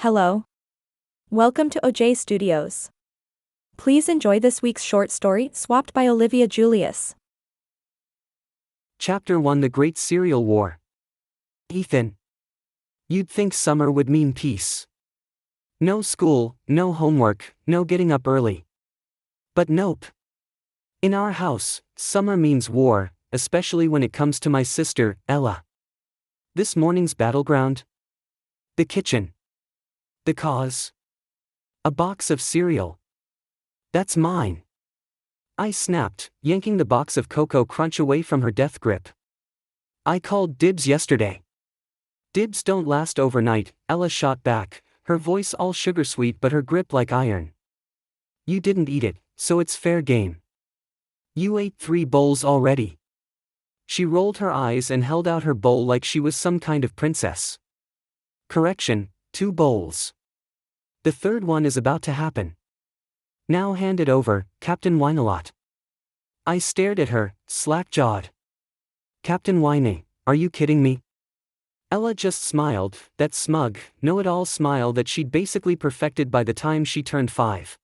Hello. Welcome to OJ Studios. Please enjoy this week's short story, Swapped by Olivia Julius. Chapter 1: The Great Cereal War. Ethan. You'd think summer would mean peace. No school, no homework, no getting up early. But nope. In our house, summer means war, especially when it comes to my sister, Ella. This morning's battleground? The kitchen. The cause? A box of cereal. That's mine. I snapped, yanking the box of Cocoa Crunch away from her death grip. I called dibs yesterday. Dibs don't last overnight, Ella shot back, her voice all sugar-sweet but her grip like iron. You didn't eat it, so it's fair game. You ate 3 bowls already. She rolled her eyes and held out her bowl like she was some kind of princess. Correction, 2 bowls. The third one is about to happen. Now hand it over, Captain Whine-a-Lot. I stared at her, slack-jawed. Captain Whine, are you kidding me? Ella just smiled, that smug, know-it-all smile that she'd basically perfected by the time she turned 5.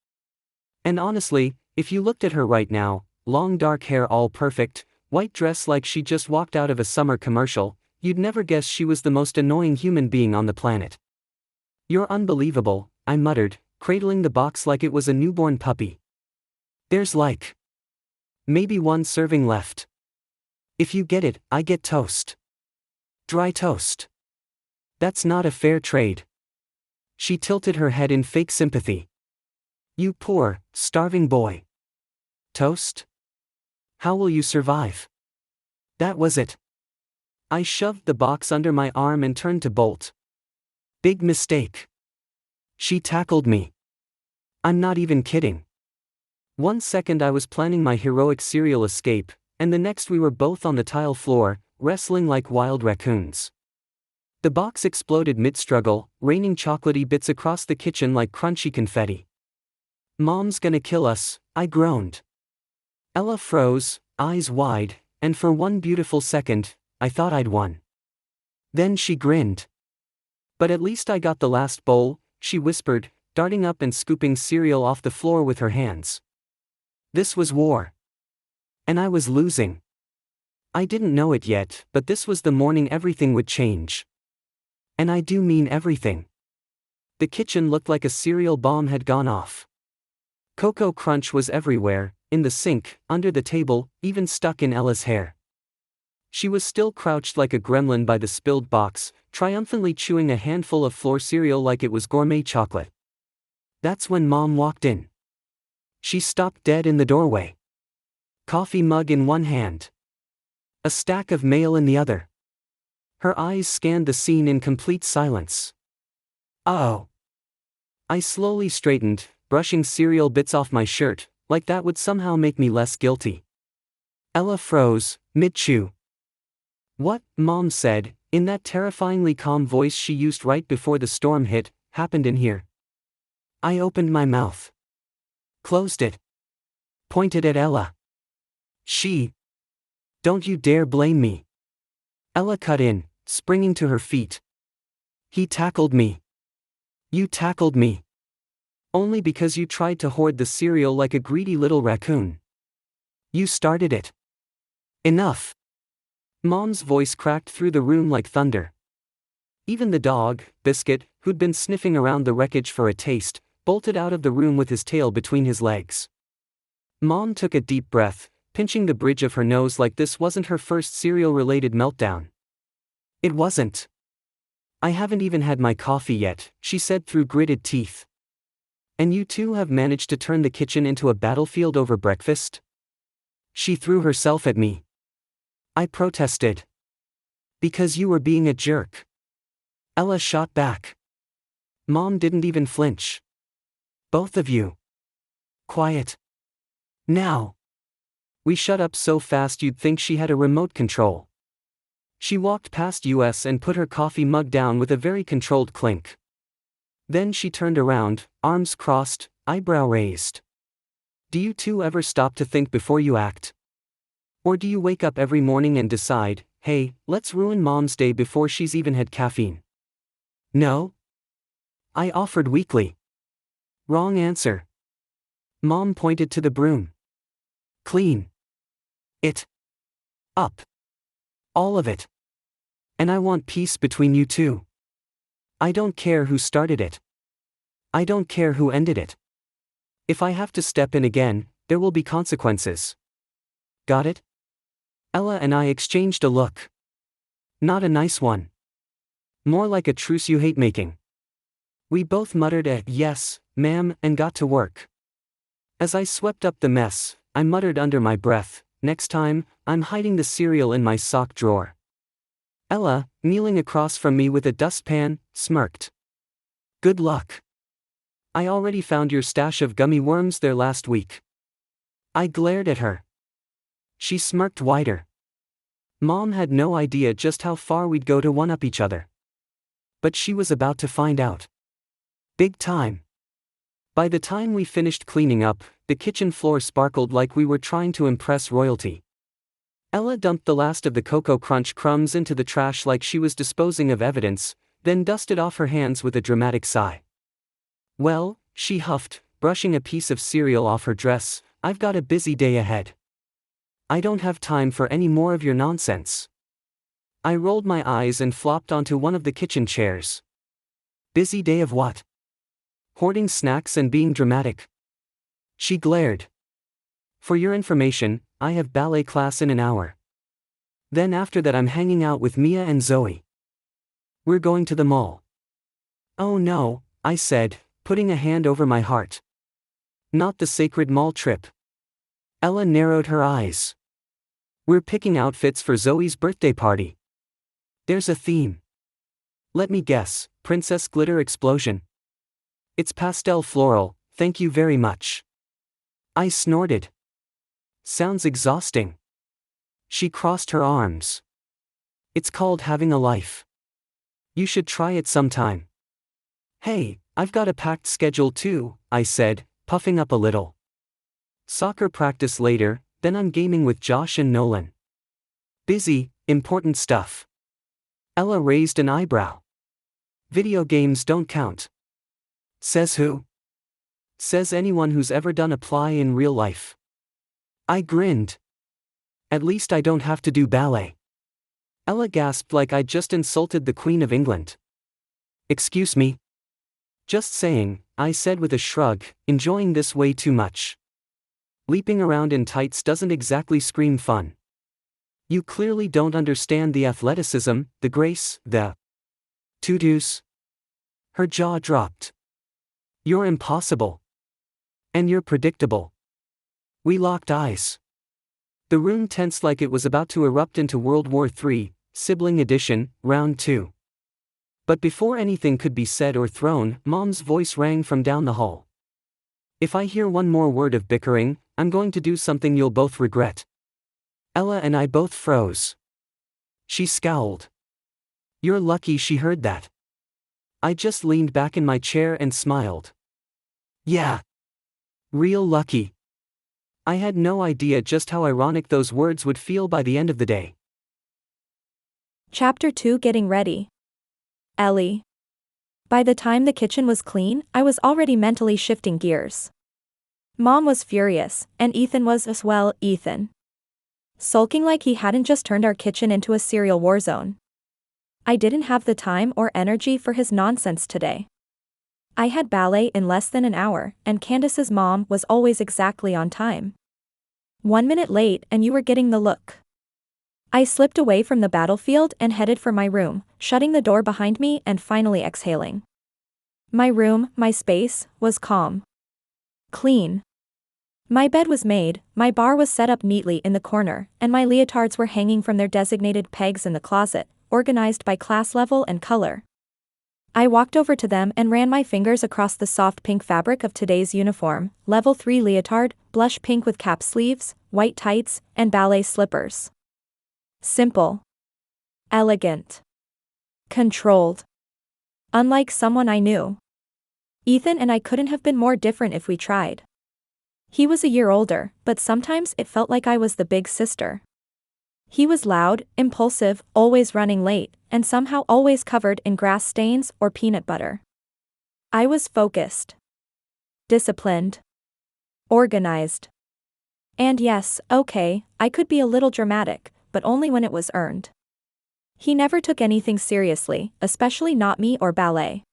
And honestly, if you looked at her right now, long dark hair all perfect, white dress like she just walked out of a summer commercial, you'd never guess she was the most annoying human being on the planet. You're unbelievable, I muttered, cradling the box like it was a newborn puppy. There's like maybe 1 serving left. If you get it, I get toast. Dry toast. That's not a fair trade. She tilted her head in fake sympathy. You poor, starving boy. Toast? How will you survive? That was it. I shoved the box under my arm and turned to bolt. Big mistake. She tackled me. I'm not even kidding. 1 second I was planning my heroic cereal escape, and the next we were both on the tile floor, wrestling like wild raccoons. The box exploded mid-struggle, raining chocolatey bits across the kitchen like crunchy confetti. Mom's gonna kill us, I groaned. Ella froze, eyes wide, and for 1 beautiful second, I thought I'd won. Then she grinned. But at least I got the last bowl, she whispered, darting up and scooping cereal off the floor with her hands. This was war. And I was losing. I didn't know it yet, but this was the morning everything would change. And I do mean everything. The kitchen looked like a cereal bomb had gone off. Cocoa Crunch was everywhere, in the sink, under the table, even stuck in Ella's hair. She was still crouched like a gremlin by the spilled box, triumphantly chewing a handful of floor cereal like it was gourmet chocolate. That's when Mom walked in. She stopped dead in the doorway. Coffee mug in one hand. A stack of mail in the other. Her eyes scanned the scene in complete silence. Uh-oh. I slowly straightened, brushing cereal bits off my shirt, like that would somehow make me less guilty. Ella froze, mid-chew. What, Mom said, in that terrifyingly calm voice she used right before the storm hit, happened in here. I opened my mouth. Closed it. Pointed at Ella. Don't you dare blame me. Ella cut in, springing to her feet. He tackled me. You tackled me. Only because you tried to hoard the cereal like a greedy little raccoon. You started it. Enough. Mom's voice cracked through the room like thunder. Even the dog, Biscuit, who'd been sniffing around the wreckage for a taste, bolted out of the room with his tail between his legs. Mom took a deep breath, pinching the bridge of her nose like this wasn't her first cereal-related meltdown. It wasn't. I haven't even had my coffee yet, she said through gritted teeth. And you two have managed to turn the kitchen into a battlefield over breakfast? She threw herself at me. I protested. Because you were being a jerk. Ella shot back. Mom didn't even flinch. Both of you. Quiet. Now. We shut up so fast you'd think she had a remote control. She walked past us and put her coffee mug down with a very controlled clink. Then she turned around, arms crossed, eyebrow raised. Do you two ever stop to think before you act? Or do you wake up every morning and decide, hey, let's ruin Mom's day before she's even had caffeine? No? I offered weakly. Wrong answer. Mom pointed to the broom. Clean it up. All of it. And I want peace between you two. I don't care who started it. I don't care who ended it. If I have to step in again, there will be consequences. Got it? Ella and I exchanged a look. Not a nice one. More like a truce you hate making. We both muttered a yes, ma'am, and got to work. As I swept up the mess, I muttered under my breath, next time, I'm hiding the cereal in my sock drawer. Ella, kneeling across from me with a dustpan, smirked. Good luck. I already found your stash of gummy worms there last week. I glared at her. She smirked wider. Mom had no idea just how far we'd go to one-up each other. But she was about to find out. Big time. By the time we finished cleaning up, the kitchen floor sparkled like we were trying to impress royalty. Ella dumped the last of the Cocoa Crunch crumbs into the trash like she was disposing of evidence, then dusted off her hands with a dramatic sigh. Well, she huffed, brushing a piece of cereal off her dress, I've got a busy day ahead. I don't have time for any more of your nonsense. I rolled my eyes and flopped onto one of the kitchen chairs. Busy day of what? Hoarding snacks and being dramatic. She glared. For your information, I have ballet class in an hour. Then after that I'm hanging out with Mia and Zoe. We're going to the mall. Oh no, I said, putting a hand over my heart. Not the sacred mall trip. Ella narrowed her eyes. We're picking outfits for Zoe's birthday party. There's a theme. Let me guess, Princess Glitter Explosion. It's pastel floral, thank you very much. I snorted. Sounds exhausting. She crossed her arms. It's called having a life. You should try it sometime. Hey, I've got a packed schedule too, I said, puffing up a little. Soccer practice later, then I'm gaming with Josh and Nolan. Busy, important stuff. Ella raised an eyebrow. Video games don't count. Says who? Says anyone who's ever done a play in real life. I grinned. At least I don't have to do ballet. Ella gasped like I'd just insulted the Queen of England. Excuse me? Just saying, I said with a shrug, enjoying this way too much. Leaping around in tights doesn't exactly scream fun. You clearly don't understand the athleticism, the grace, the to-dos. Her jaw dropped. You're impossible. And you're predictable. We locked eyes. The room tensed like it was about to erupt into World War III, Sibling Edition, Round 2. But before anything could be said or thrown, Mom's voice rang from down the hall. If I hear one more word of bickering, I'm going to do something you'll both regret. Ella and I both froze. She scowled. You're lucky she heard that. I just leaned back in my chair and smiled. Yeah. Real lucky. I had no idea just how ironic those words would feel by the end of the day. Chapter 2 Getting Ready. Ellie. By the time the kitchen was clean, I was already mentally shifting gears. Mom was furious, and Ethan was as well, Ethan. Sulking like he hadn't just turned our kitchen into a cereal war zone. I didn't have the time or energy for his nonsense today. I had ballet in less than an hour, and Candace's mom was always exactly on time. 1 minute late and you were getting the look. I slipped away from the battlefield and headed for my room, shutting the door behind me and finally exhaling. My room, my space, was calm. Clean. My bed was made, my bar was set up neatly in the corner, and my leotards were hanging from their designated pegs in the closet, organized by class level and color. I walked over to them and ran my fingers across the soft pink fabric of today's uniform, level 3 leotard, blush pink with cap sleeves, white tights, and ballet slippers. Simple. Elegant. Controlled. Unlike someone I knew. Ethan and I couldn't have been more different if we tried. He was a year older, but sometimes it felt like I was the big sister. He was loud, impulsive, always running late, and somehow always covered in grass stains or peanut butter. I was focused, disciplined, organized. And yes, okay, I could be a little dramatic, but only when it was earned. He never took anything seriously, especially not me or ballet.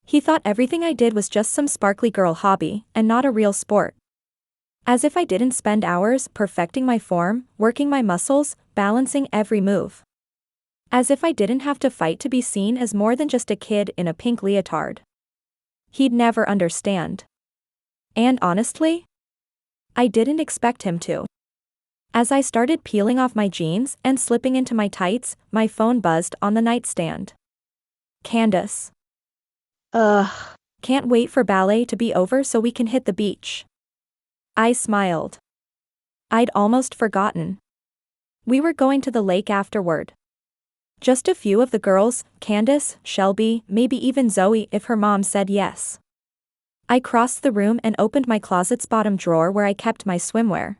He thought everything I did was just some sparkly girl hobby, and not a real sport. As if I didn't spend hours perfecting my form, working my muscles, balancing every move. As if I didn't have to fight to be seen as more than just a kid in a pink leotard. He'd never understand. And honestly, I didn't expect him to. As I started peeling off my jeans and slipping into my tights, my phone buzzed on the nightstand. Candace. Ugh. Can't wait for ballet to be over so we can hit the beach. I smiled. I'd almost forgotten. We were going to the lake afterward. Just a few of the girls, Candace, Shelby, maybe even Zoe if her mom said yes. I crossed the room and opened my closet's bottom drawer where I kept my swimwear.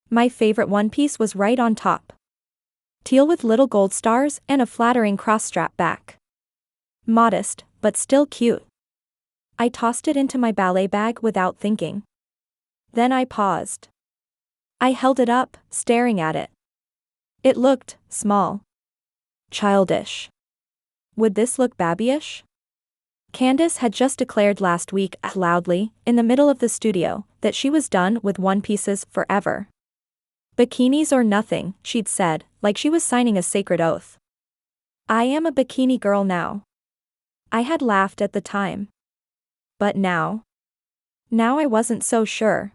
My favorite one piece was right on top. Teal with little gold stars and a flattering cross-strap back. Modest, but still cute. I tossed it into my ballet bag without thinking. Then I paused. I held it up, staring at it. It looked small. Childish. Would this look babyish? Candace had just declared last week, loudly, in the middle of the studio, that she was done with one pieces forever. Bikinis or nothing, she'd said, like she was signing a sacred oath. I am a bikini girl now. I had laughed at the time. But now? Now I wasn't so sure.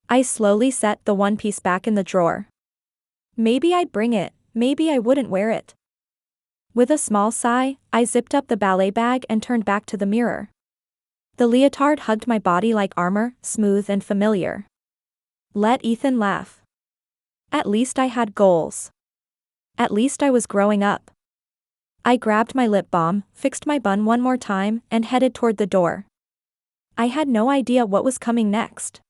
I slowly set the one piece back in the drawer. Maybe I'd bring it, maybe I wouldn't wear it. With a small sigh, I zipped up the ballet bag and turned back to the mirror. The leotard hugged my body like armor, smooth and familiar. Let Ethan laugh. At least I had goals. At least I was growing up. I grabbed my lip balm, fixed my bun one more time, and headed toward the door. I had no idea what was coming next.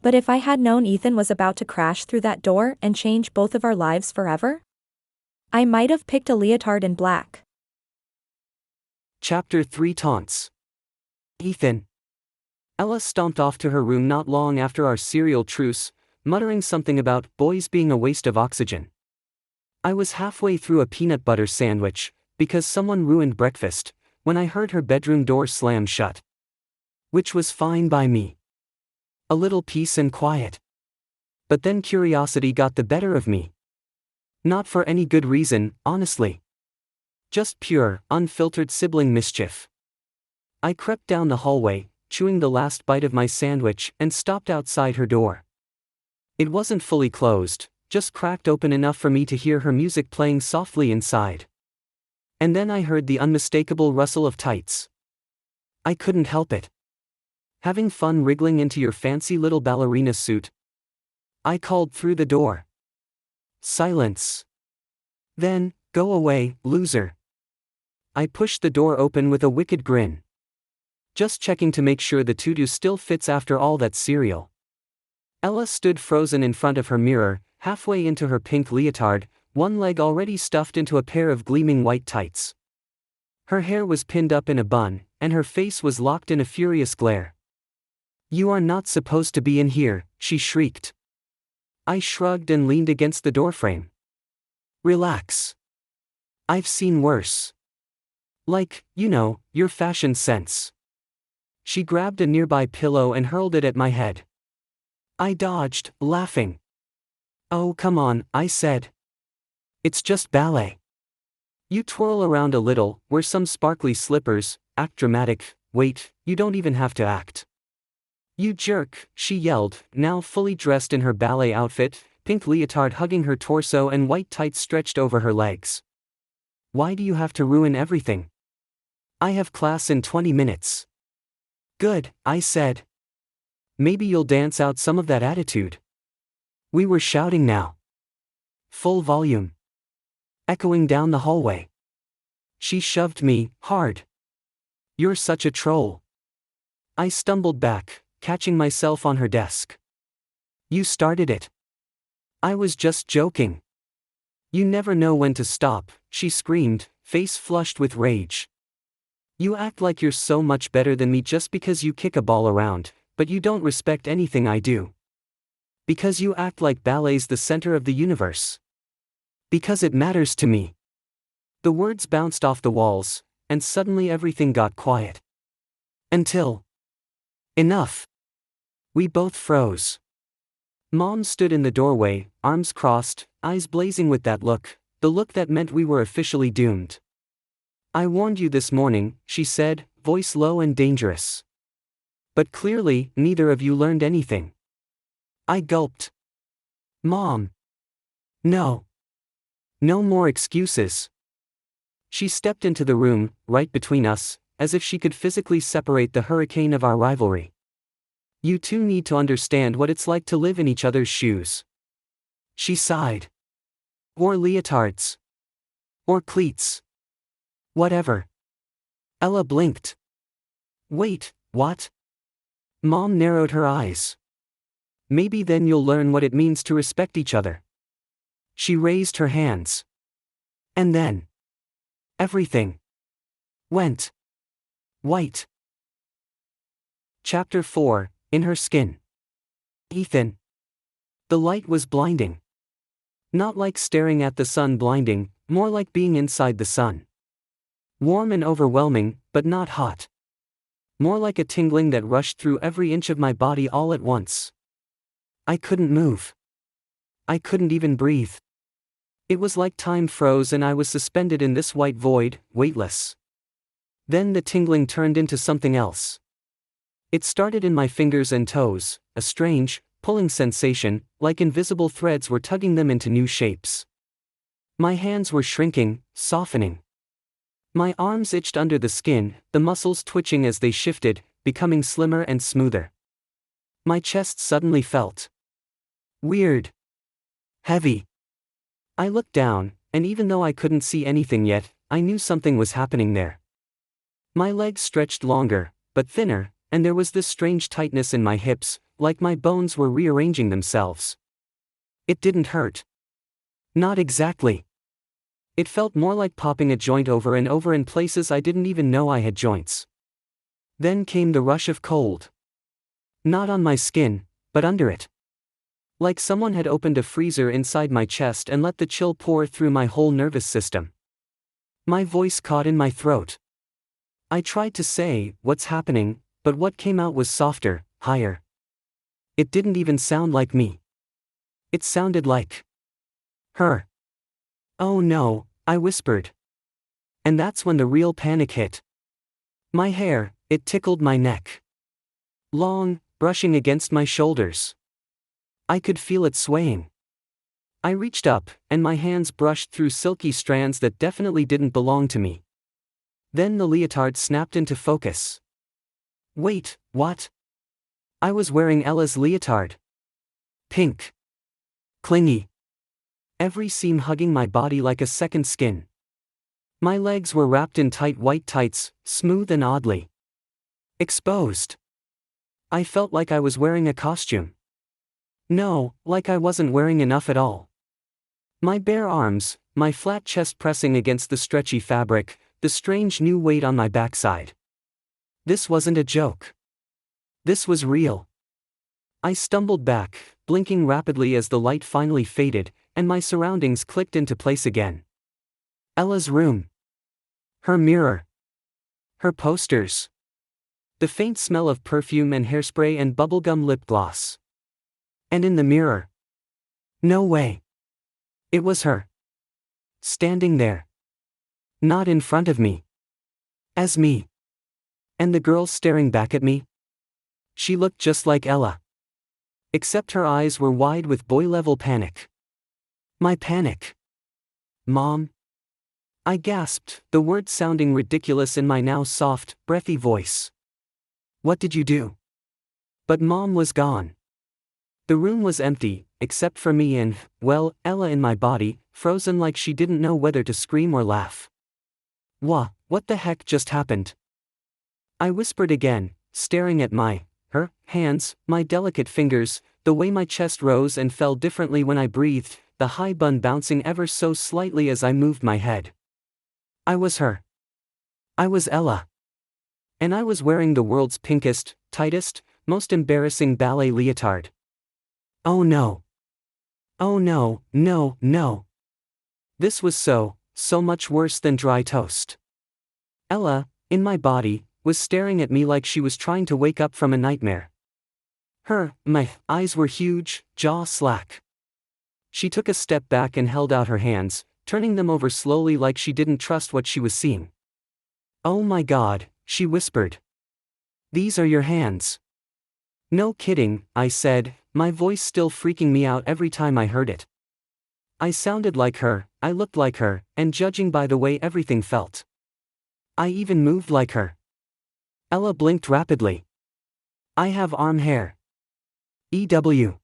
But if I had known Ethan was about to crash through that door and change both of our lives forever, I might have picked a leotard in black. Chapter 3 Taunts. Ethan. Ella stomped off to her room not long after our cereal truce, muttering something about boys being a waste of oxygen. I was halfway through a peanut butter sandwich, because someone ruined breakfast, when I heard her bedroom door slam shut. Which was fine by me. A little peace and quiet. But then curiosity got the better of me. Not for any good reason, honestly. Just pure, unfiltered sibling mischief. I crept down the hallway, chewing the last bite of my sandwich, and stopped outside her door. It wasn't fully closed, just cracked open enough for me to hear her music playing softly inside. And then I heard the unmistakable rustle of tights. I couldn't help it. Having fun wriggling into your fancy little ballerina suit? I called through the door. Silence. Then, go away, loser. I pushed the door open with a wicked grin. Just checking to make sure the tutu still fits after all that cereal. Ella stood frozen in front of her mirror, halfway into her pink leotard, one leg already stuffed into a pair of gleaming white tights. Her hair was pinned up in a bun, and her face was locked in a furious glare. "You are not supposed to be in here," she shrieked. I shrugged and leaned against the doorframe. Relax. I've seen worse. Like, you know, your fashion sense. She grabbed a nearby pillow and hurled it at my head. I dodged, laughing. Oh, come on, I said. It's just ballet. You twirl around a little, wear some sparkly slippers, act dramatic. Wait, you don't even have to act. You jerk, she yelled, now fully dressed in her ballet outfit, pink leotard hugging her torso and white tights stretched over her legs. Why do you have to ruin everything? I have class in 20 minutes. Good, I said. Maybe you'll dance out some of that attitude. We were shouting now. Full volume. Echoing down the hallway. She shoved me, hard. You're such a troll. I stumbled back, catching myself on her desk. You started it. I was just joking. You never know when to stop, she screamed, face flushed with rage. You act like you're so much better than me just because you kick a ball around, but you don't respect anything I do. Because you act like ballet's the center of the universe. Because it matters to me. The words bounced off the walls, and suddenly everything got quiet. Until. Enough. We both froze. Mom stood in the doorway, arms crossed, eyes blazing with that look, the look that meant we were officially doomed. I warned you this morning, she said, voice low and dangerous. But clearly, neither of you learned anything. I gulped. Mom. No. No more excuses. She stepped into the room, right between us, as if she could physically separate the hurricane of our rivalry. You two need to understand what it's like to live in each other's shoes. She sighed. Or leotards. Or cleats. Whatever. Ella blinked. Wait, what? Mom narrowed her eyes. Maybe then you'll learn what it means to respect each other. She raised her hands. And then. Everything. Went. White. Chapter 4, In Her Skin. Ethan. The light was blinding. Not like staring at the sun blinding, more like being inside the sun. Warm and overwhelming, but not hot. More like a tingling that rushed through every inch of my body all at once. I couldn't move. I couldn't even breathe. It was like time froze and I was suspended in this white void, weightless. Then the tingling turned into something else. It started in my fingers and toes, a strange, pulling sensation, like invisible threads were tugging them into new shapes. My hands were shrinking, softening. My arms itched under the skin, the muscles twitching as they shifted, becoming slimmer and smoother. My chest suddenly felt weird. Heavy. I looked down, and even though I couldn't see anything yet, I knew something was happening there. My legs stretched longer, but thinner, and there was this strange tightness in my hips, like my bones were rearranging themselves. It didn't hurt. Not exactly. It felt more like popping a joint over and over in places I didn't even know I had joints. Then came the rush of cold. Not on my skin, but under it. Like someone had opened a freezer inside my chest and let the chill pour through my whole nervous system. My voice caught in my throat. I tried to say, "What's happening?" but what came out was softer, higher. It didn't even sound like me. It sounded like her. Oh no, I whispered. And that's when the real panic hit. My hair, it tickled my neck. Long, brushing against my shoulders. I could feel it swaying. I reached up, and my hands brushed through silky strands that definitely didn't belong to me. Then the leotard snapped into focus. Wait, what? I was wearing Ella's leotard. Pink. Clingy. Every seam hugging my body like a second skin. My legs were wrapped in tight white tights, smooth and oddly exposed. I felt like I was wearing a costume. No, like I wasn't wearing enough at all. My bare arms, my flat chest pressing against the stretchy fabric, the strange new weight on my backside. This wasn't a joke. This was real. I stumbled back, blinking rapidly as the light finally faded, and my surroundings clicked into place again. Ella's room. Her mirror. Her posters. The faint smell of perfume and hairspray and bubblegum lip gloss. And in the mirror. No way. It was her. Standing there. Not in front of me. As me. And the girl staring back at me? She looked just like Ella. Except her eyes were wide with boy-level panic. My panic. Mom? I gasped, the words sounding ridiculous in my now soft, breathy voice. What did you do? But Mom was gone. The room was empty, except for me and, well, Ella in my body, frozen like she didn't know whether to scream or laugh. What the heck just happened? I whispered again, staring at her hands, my delicate fingers, the way my chest rose and fell differently when I breathed, the high bun bouncing ever so slightly as I moved my head. I was her. I was Ella. And I was wearing the world's pinkest, tightest, most embarrassing ballet leotard. Oh no. Oh no, no, no. This was so much worse than dry toast. Ella, in my body, was staring at me like she was trying to wake up from a nightmare. My eyes were huge, jaw slack. She took a step back and held out her hands, turning them over slowly like she didn't trust what she was seeing. "Oh my God," she whispered. "These are your hands." "No kidding," I said, my voice still freaking me out every time I heard it. I sounded like her, I looked like her, and judging by the way everything felt, I even moved like her. Ella blinked rapidly. "I have arm hair. EW.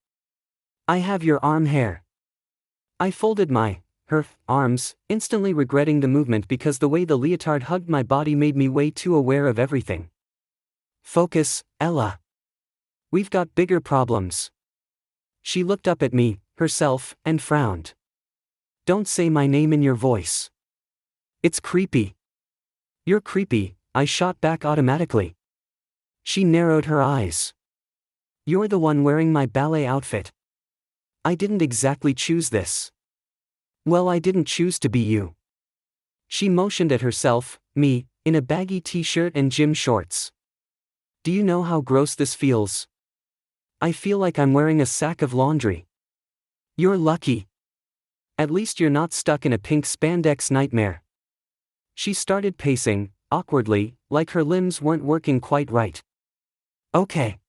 I have your arm hair." I folded her arms, instantly regretting the movement because the way the leotard hugged my body made me way too aware of everything. "Focus, Ella. We've got bigger problems." She looked up at me, herself, and frowned. "Don't say my name in your voice. It's creepy." "You're creepy," I shot back automatically. She narrowed her eyes. "You're the one wearing my ballet outfit. I didn't exactly choose this." "Well, I didn't choose to be you." She motioned at herself, me, in a baggy t-shirt and gym shorts. "Do you know how gross this feels? I feel like I'm wearing a sack of laundry." "You're lucky. At least you're not stuck in a pink spandex nightmare." She started pacing, awkwardly, like her limbs weren't working quite right. Okay.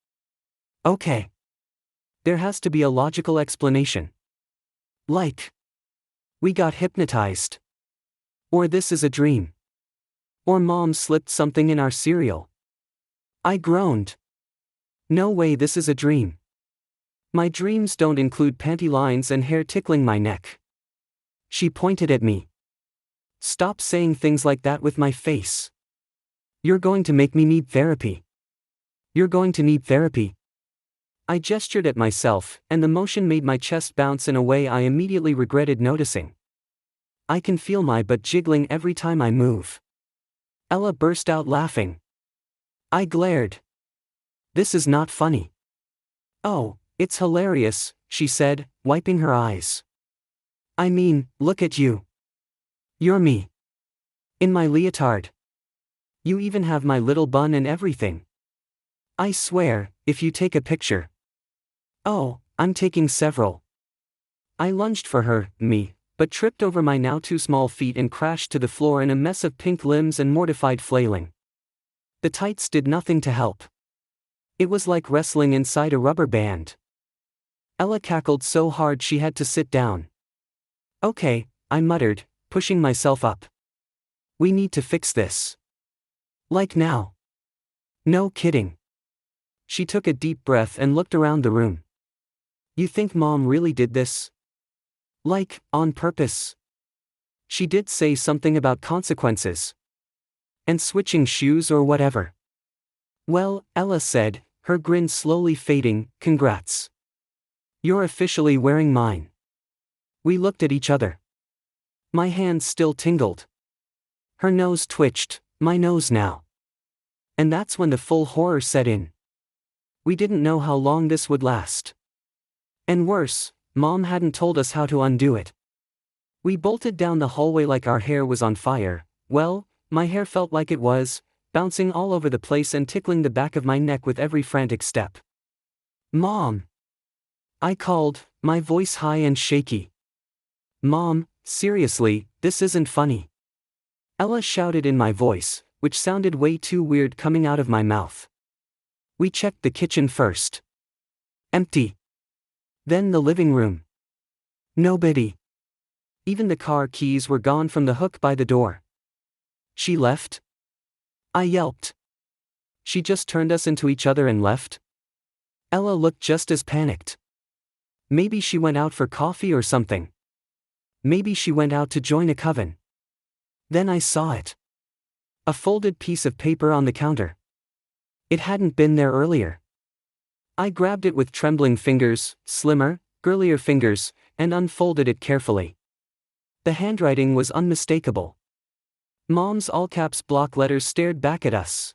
There has to be a logical explanation. Like, we got hypnotized. Or this is a dream. Or Mom slipped something in our cereal. I groaned. No way, this is a dream. My dreams don't include panty lines and hair tickling my neck. She pointed at me. "Stop saying things like that with my face. You're going to make me need therapy. You're going to need therapy." I gestured at myself, and the motion made my chest bounce in a way I immediately regretted noticing. I can feel my butt jiggling every time I move. Ella burst out laughing. I glared. "This is not funny." "Oh, it's hilarious," she said, wiping her eyes. "I mean, look at you. You're me. In my leotard. You even have my little bun and everything. I swear, if you take a picture." "Oh, I'm taking several." I lunged for me, but tripped over my now too small feet and crashed to the floor in a mess of pink limbs and mortified flailing. The tights did nothing to help. It was like wrestling inside a rubber band. Ella cackled so hard she had to sit down. "Okay," I muttered, pushing myself up. "We need to fix this. Like now." "No kidding." She took a deep breath and looked around the room. "You think Mom really did this? Like, on purpose?" "She did say something about consequences. And switching shoes or whatever." "Well," Ella said, her grin slowly fading, "congrats. You're officially wearing mine." We looked at each other. My hands still tingled. Her nose twitched, my nose now. And that's when the full horror set in. We didn't know how long this would last. And worse, Mom hadn't told us how to undo it. We bolted down the hallway like our hair was on fire. Well, my hair felt like it was, bouncing all over the place and tickling the back of my neck with every frantic step. "Mom!" I called, my voice high and shaky. "Mom, seriously, this isn't funny." Ella shouted in my voice, which sounded way too weird coming out of my mouth. We checked the kitchen first. Empty. Then the living room. Nobody. Even the car keys were gone from the hook by the door. "She left?" I yelped. "She just turned us into each other and left?" Ella looked just as panicked. "Maybe she went out for coffee or something. Maybe she went out to join a coven." Then I saw it. A folded piece of paper on the counter. It hadn't been there earlier. I grabbed it with trembling fingers, slimmer, girlier fingers, and unfolded it carefully. The handwriting was unmistakable. Mom's all-caps block letters stared back at us.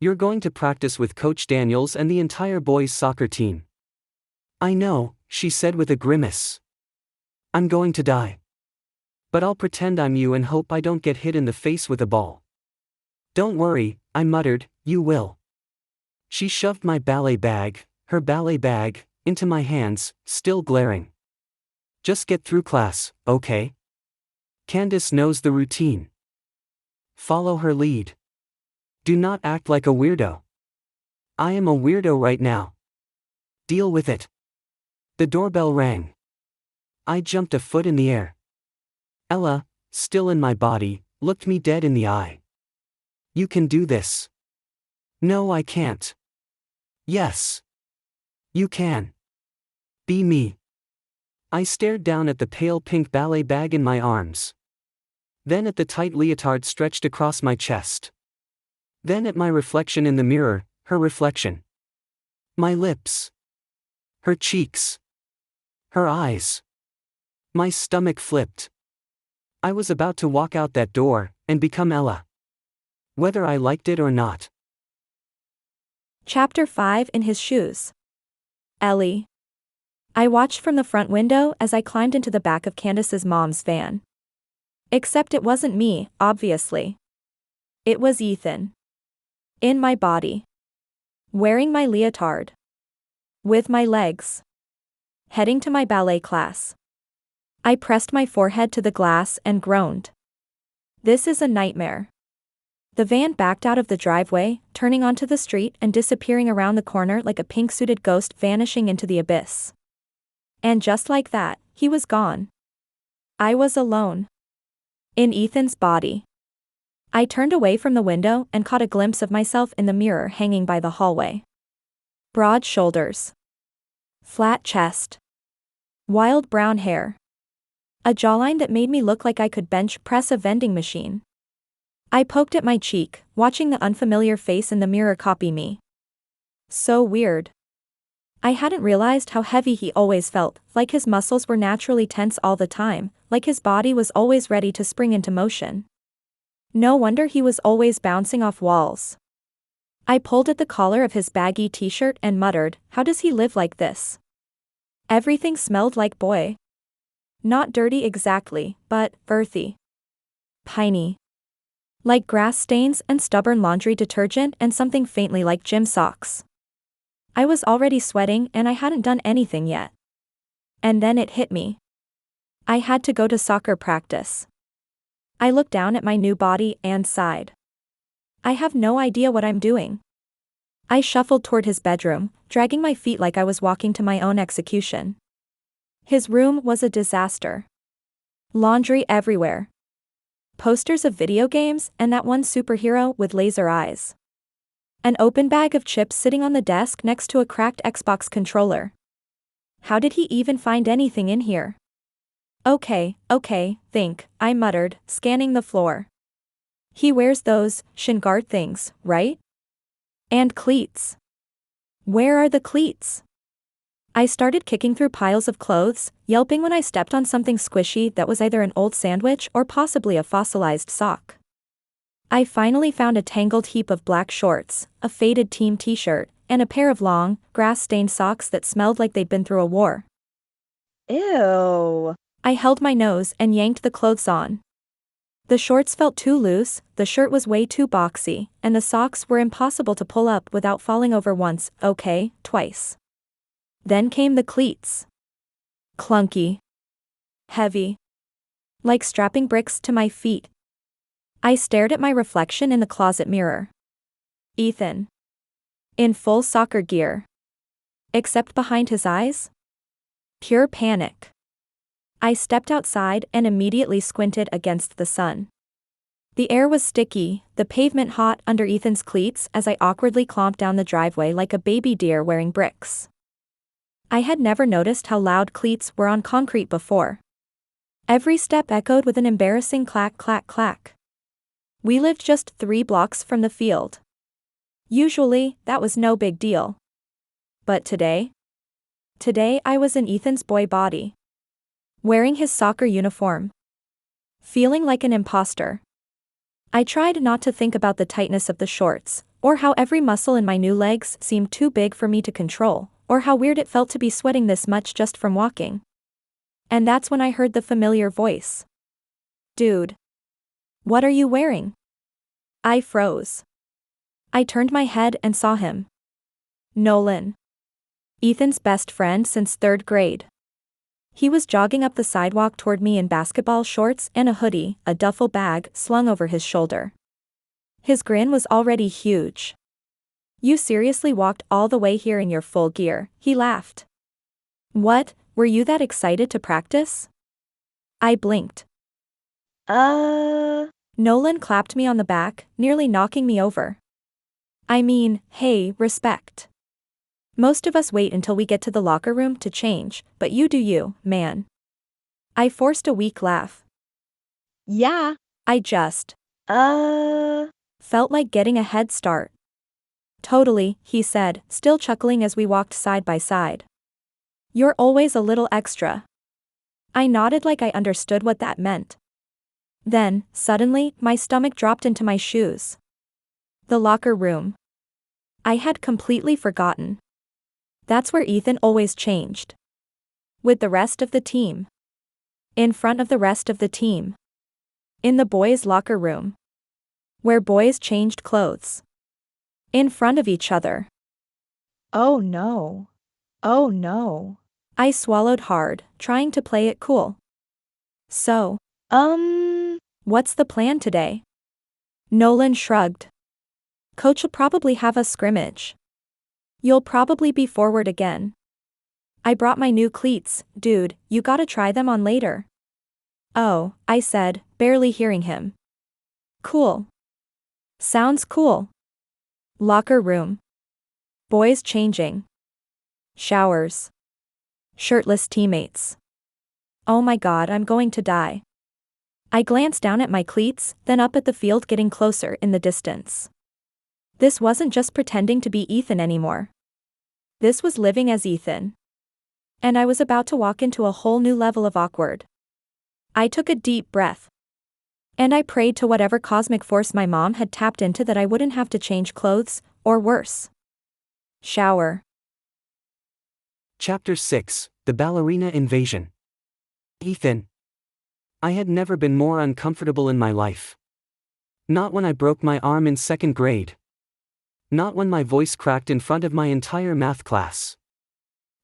You're going to practice with Coach Daniels and the entire boys' soccer team. I know, she said with a grimace. I'm going to die. But I'll pretend I'm you and hope I don't get hit in the face with a ball. Don't worry, I muttered, you will. She shoved my ballet bag, her ballet bag, into my hands, still glaring. Just get through class, okay? Candace knows the routine. Follow her lead. Do not act like a weirdo. I am a weirdo right now. Deal with it. The doorbell rang. I jumped a foot in the air. Ella, still in my body, looked me dead in the eye. You can do this. No, I can't. Yes. You can. Be me. I stared down at the pale pink ballet bag in my arms. Then at the tight leotard stretched across my chest. Then at my reflection in the mirror, her reflection. My lips. Her cheeks. Her eyes. My stomach flipped. I was about to walk out that door, and become Ella. Whether I liked it or not. Chapter 5 In His Shoes. Ellie. I watched from the front window as I climbed into the back of Candace's mom's van. Except it wasn't me, obviously. It was Ethan. In my body. Wearing my leotard. With my legs. Heading to my ballet class. I pressed my forehead to the glass and groaned. This is a nightmare. The van backed out of the driveway, turning onto the street and disappearing around the corner like a pink-suited ghost vanishing into the abyss. And just like that, he was gone. I was alone. In Ethan's body. I turned away from the window and caught a glimpse of myself in the mirror hanging by the hallway. Broad shoulders. Flat chest. Wild brown hair. A jawline that made me look like I could bench press a vending machine. I poked at my cheek, watching the unfamiliar face in the mirror copy me. So weird. I hadn't realized how heavy he always felt, like his muscles were naturally tense all the time, like his body was always ready to spring into motion. No wonder he was always bouncing off walls. I pulled at the collar of his baggy t-shirt and muttered, how does he live like this? Everything smelled like boy. Not dirty exactly, but earthy. Piney. Like grass stains and stubborn laundry detergent and something faintly like gym socks. I was already sweating and I hadn't done anything yet. And then it hit me. I had to go to soccer practice. I looked down at my new body and sighed. I have no idea what I'm doing. I shuffled toward his bedroom, dragging my feet like I was walking to my own execution. His room was a disaster. Laundry everywhere. Posters of video games and that one superhero with laser eyes. An open bag of chips sitting on the desk next to a cracked Xbox controller. How did he even find anything in here? Okay, think, I muttered, scanning the floor. He wears those shin guard things, right? And cleats. Where are the cleats? I started kicking through piles of clothes, yelping when I stepped on something squishy that was either an old sandwich or possibly a fossilized sock. I finally found a tangled heap of black shorts, a faded team t-shirt, and a pair of long, grass-stained socks that smelled like they'd been through a war. Ew. I held my nose and yanked the clothes on. The shorts felt too loose, the shirt was way too boxy, and the socks were impossible to pull up without falling over once, twice. Then came the cleats. Clunky. Heavy. Like strapping bricks to my feet. I stared at my reflection in the closet mirror. Ethan. In full soccer gear. Except behind his eyes? Pure panic. I stepped outside and immediately squinted against the sun. The air was sticky, the pavement hot under Ethan's cleats as I awkwardly clomped down the driveway like a baby deer wearing bricks. I had never noticed how loud cleats were on concrete before. Every step echoed with an embarrassing clack clack clack. We lived just 3 blocks from the field. Usually, that was no big deal. But today? Today I was in Ethan's boy body. Wearing his soccer uniform. Feeling like an imposter. I tried not to think about the tightness of the shorts, Or how every muscle in my new legs seemed too big for me to control, or how weird it felt to be sweating this much just from walking. And that's when I heard the familiar voice. Dude. What are you wearing? I froze. I turned my head and saw him. Nolan. Ethan's best friend since 3rd grade. He was jogging up the sidewalk toward me in basketball shorts and a hoodie, a duffel bag slung over his shoulder. His grin was already huge. You seriously walked all the way here in your full gear, he laughed. What, were you that excited to practice? I blinked. Nolan clapped me on the back, nearly knocking me over. I mean, hey, respect. Most of us wait until we get to the locker room to change, but you do you, man. I forced a weak laugh. Yeah. I just felt like getting a head start. Totally, he said, still chuckling as we walked side by side. You're always a little extra. I nodded like I understood what that meant. Then, suddenly, my stomach dropped into my shoes. The locker room. I had completely forgotten. That's where Ethan always changed. With the rest of the team. In front of the rest of the team. In the boys' locker room. Where boys changed clothes. In front of each other. Oh no. Oh no. I swallowed hard, trying to play it cool. So, what's the plan today? Nolan shrugged. Coach'll probably have a scrimmage. You'll probably be forward again. I brought my new cleats, dude, you gotta try them on later. Oh, I said, barely hearing him. Cool. Sounds cool. Locker room. Boys changing. Showers. Shirtless teammates. Oh my god, I'm going to die. I glanced down at my cleats, then up at the field getting closer in the distance. This wasn't just pretending to be Ethan anymore. This was living as Ethan. And I was about to walk into a whole new level of awkward. I took a deep breath. And I prayed to whatever cosmic force my mom had tapped into that I wouldn't have to change clothes, or worse. Shower. Chapter 6, The Ballerina Invasion. Ethan. I had never been more uncomfortable in my life. Not when I broke my arm in 2nd grade. Not when my voice cracked in front of my entire math class.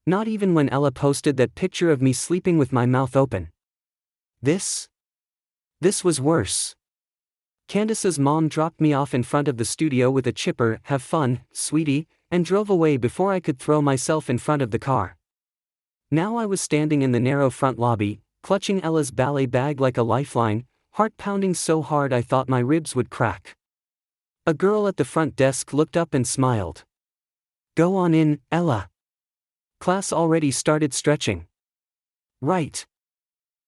Not even when Ella posted that picture of me sleeping with my mouth open. This was worse. Candace's mom dropped me off in front of the studio with a chipper, "Have fun, sweetie," and drove away before I could throw myself in front of the car. Now I was standing in the narrow front lobby, clutching Ella's ballet bag like a lifeline, heart pounding so hard I thought my ribs would crack. A girl at the front desk looked up and smiled. "Go on in, Ella. Class already started stretching." "Right.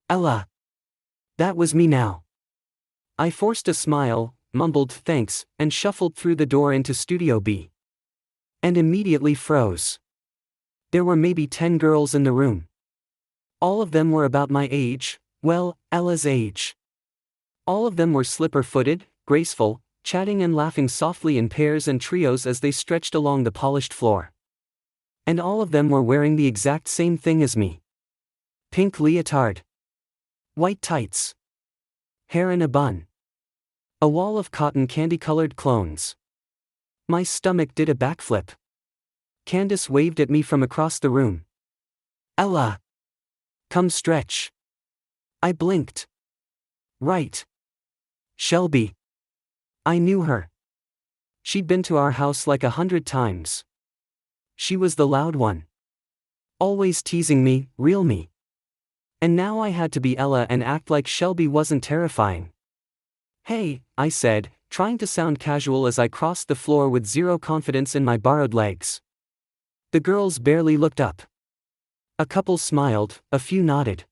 Ella." That was me now. I forced a smile, mumbled thanks, and shuffled through the door into Studio B. And immediately froze. There were maybe 10 girls in the room. All of them were about my age, well, Ella's age. All of them were slipper-footed, graceful, chatting and laughing softly in pairs and trios as they stretched along the polished floor. And all of them were wearing the exact same thing as me. Pink leotard. White tights. Hair in a bun. A wall of cotton candy-colored clones. My stomach did a backflip. Candace waved at me from across the room. "Ella. Come stretch." I blinked. Right. Shelby. I knew her. She'd been to our house like 100 times. She was the loud one. Always teasing me, real me. And now I had to be Ella and act like Shelby wasn't terrifying. "Hey," I said, trying to sound casual as I crossed the floor with zero confidence in my borrowed legs. The girls barely looked up. A couple smiled, a few nodded.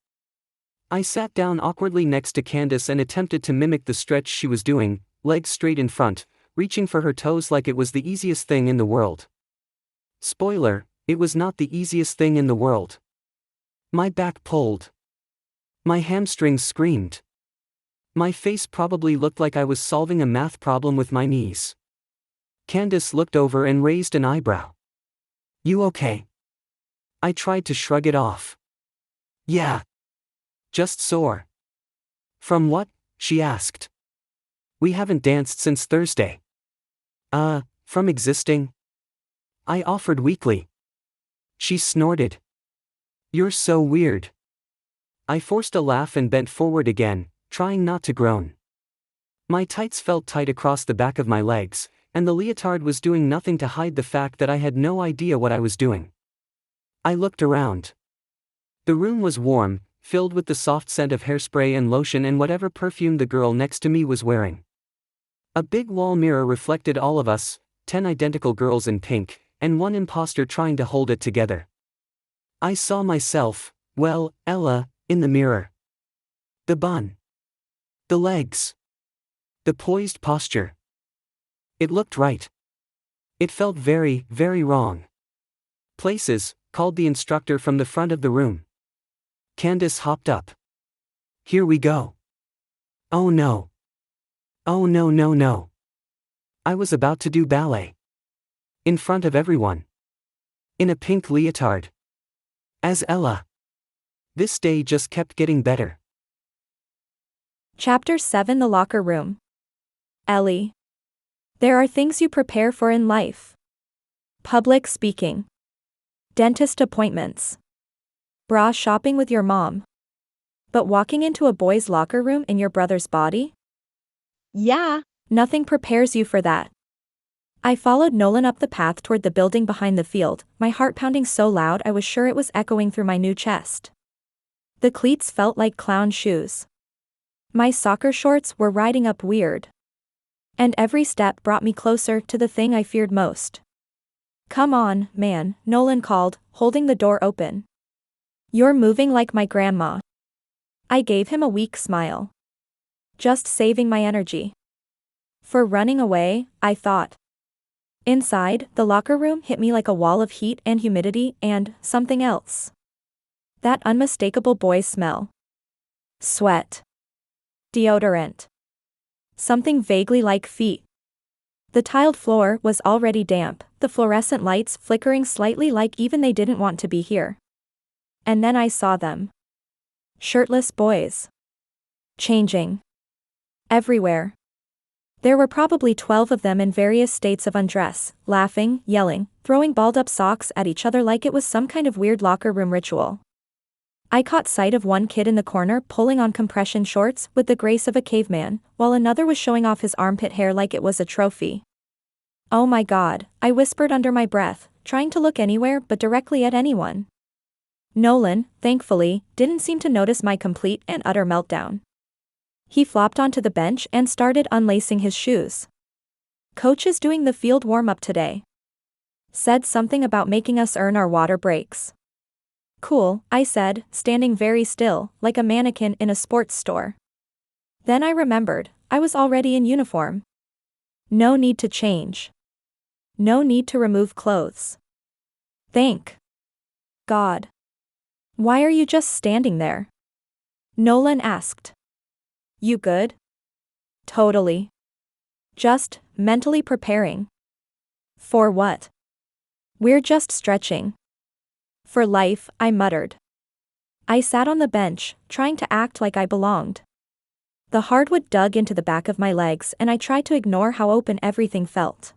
I sat down awkwardly next to Candace and attempted to mimic the stretch she was doing, legs straight in front, reaching for her toes like it was the easiest thing in the world. Spoiler, it was not the easiest thing in the world. My back pulled. My hamstrings screamed. My face probably looked like I was solving a math problem with my knees. Candace looked over and raised an eyebrow. You okay? I tried to shrug it off. Yeah. Just sore. From what? She asked. We haven't danced since Thursday. From existing? I offered weakly. She snorted. You're so weird. I forced a laugh and bent forward again, trying not to groan. My tights felt tight across the back of my legs, and the leotard was doing nothing to hide the fact that I had no idea what I was doing. I looked around. The room was warm, filled with the soft scent of hairspray and lotion and whatever perfume the girl next to me was wearing. A big wall mirror reflected all of us, 10 identical girls in pink, and one imposter trying to hold it together. I saw myself, well, Ella, in the mirror. The bun. The legs. The poised posture. It looked right. It felt very, very wrong. Places, called the instructor from the front of the room. Candace hopped up. Here we go. Oh no. Oh no no no. I was about to do ballet. In front of everyone. In a pink leotard. As Ella. This day just kept getting better. Chapter 7: The Locker Room. Ellie. There are things you prepare for in life. Public speaking. Dentist appointments. Bra shopping with your mom. But walking into a boy's locker room in your brother's body? Yeah. Nothing prepares you for that. I followed Nolan up the path toward the building behind the field, my heart pounding so loud I was sure it was echoing through my new chest. The cleats felt like clown shoes. My soccer shorts were riding up weird. And every step brought me closer to the thing I feared most. Come on, man, Nolan called, holding the door open. You're moving like my grandma. I gave him a weak smile. Just saving my energy. For running away, I thought. Inside, the locker room hit me like a wall of heat and humidity and something else. That unmistakable boy smell. Sweat. Deodorant. Something vaguely like feet. The tiled floor was already damp, the fluorescent lights flickering slightly like even they didn't want to be here. And then I saw them. Shirtless boys. Changing. Everywhere. There were probably 12 of them in various states of undress, laughing, yelling, throwing balled-up socks at each other like it was some kind of weird locker room ritual. I caught sight of one kid in the corner pulling on compression shorts with the grace of a caveman, while another was showing off his armpit hair like it was a trophy. Oh my God, I whispered under my breath, trying to look anywhere but directly at anyone. Nolan, thankfully, didn't seem to notice my complete and utter meltdown. He flopped onto the bench and started unlacing his shoes. Coach is doing the field warm-up today. Said something about making us earn our water breaks. Cool, I said, standing very still, like a mannequin in a sports store. Then I remembered, I was already in uniform. No need to change. No need to remove clothes. Thank God. Why are you just standing there? Nolan asked. You good? Totally. Just, mentally preparing. For what? We're just stretching. For life, I muttered. I sat on the bench, trying to act like I belonged. The hardwood dug into the back of my legs and I tried to ignore how open everything felt.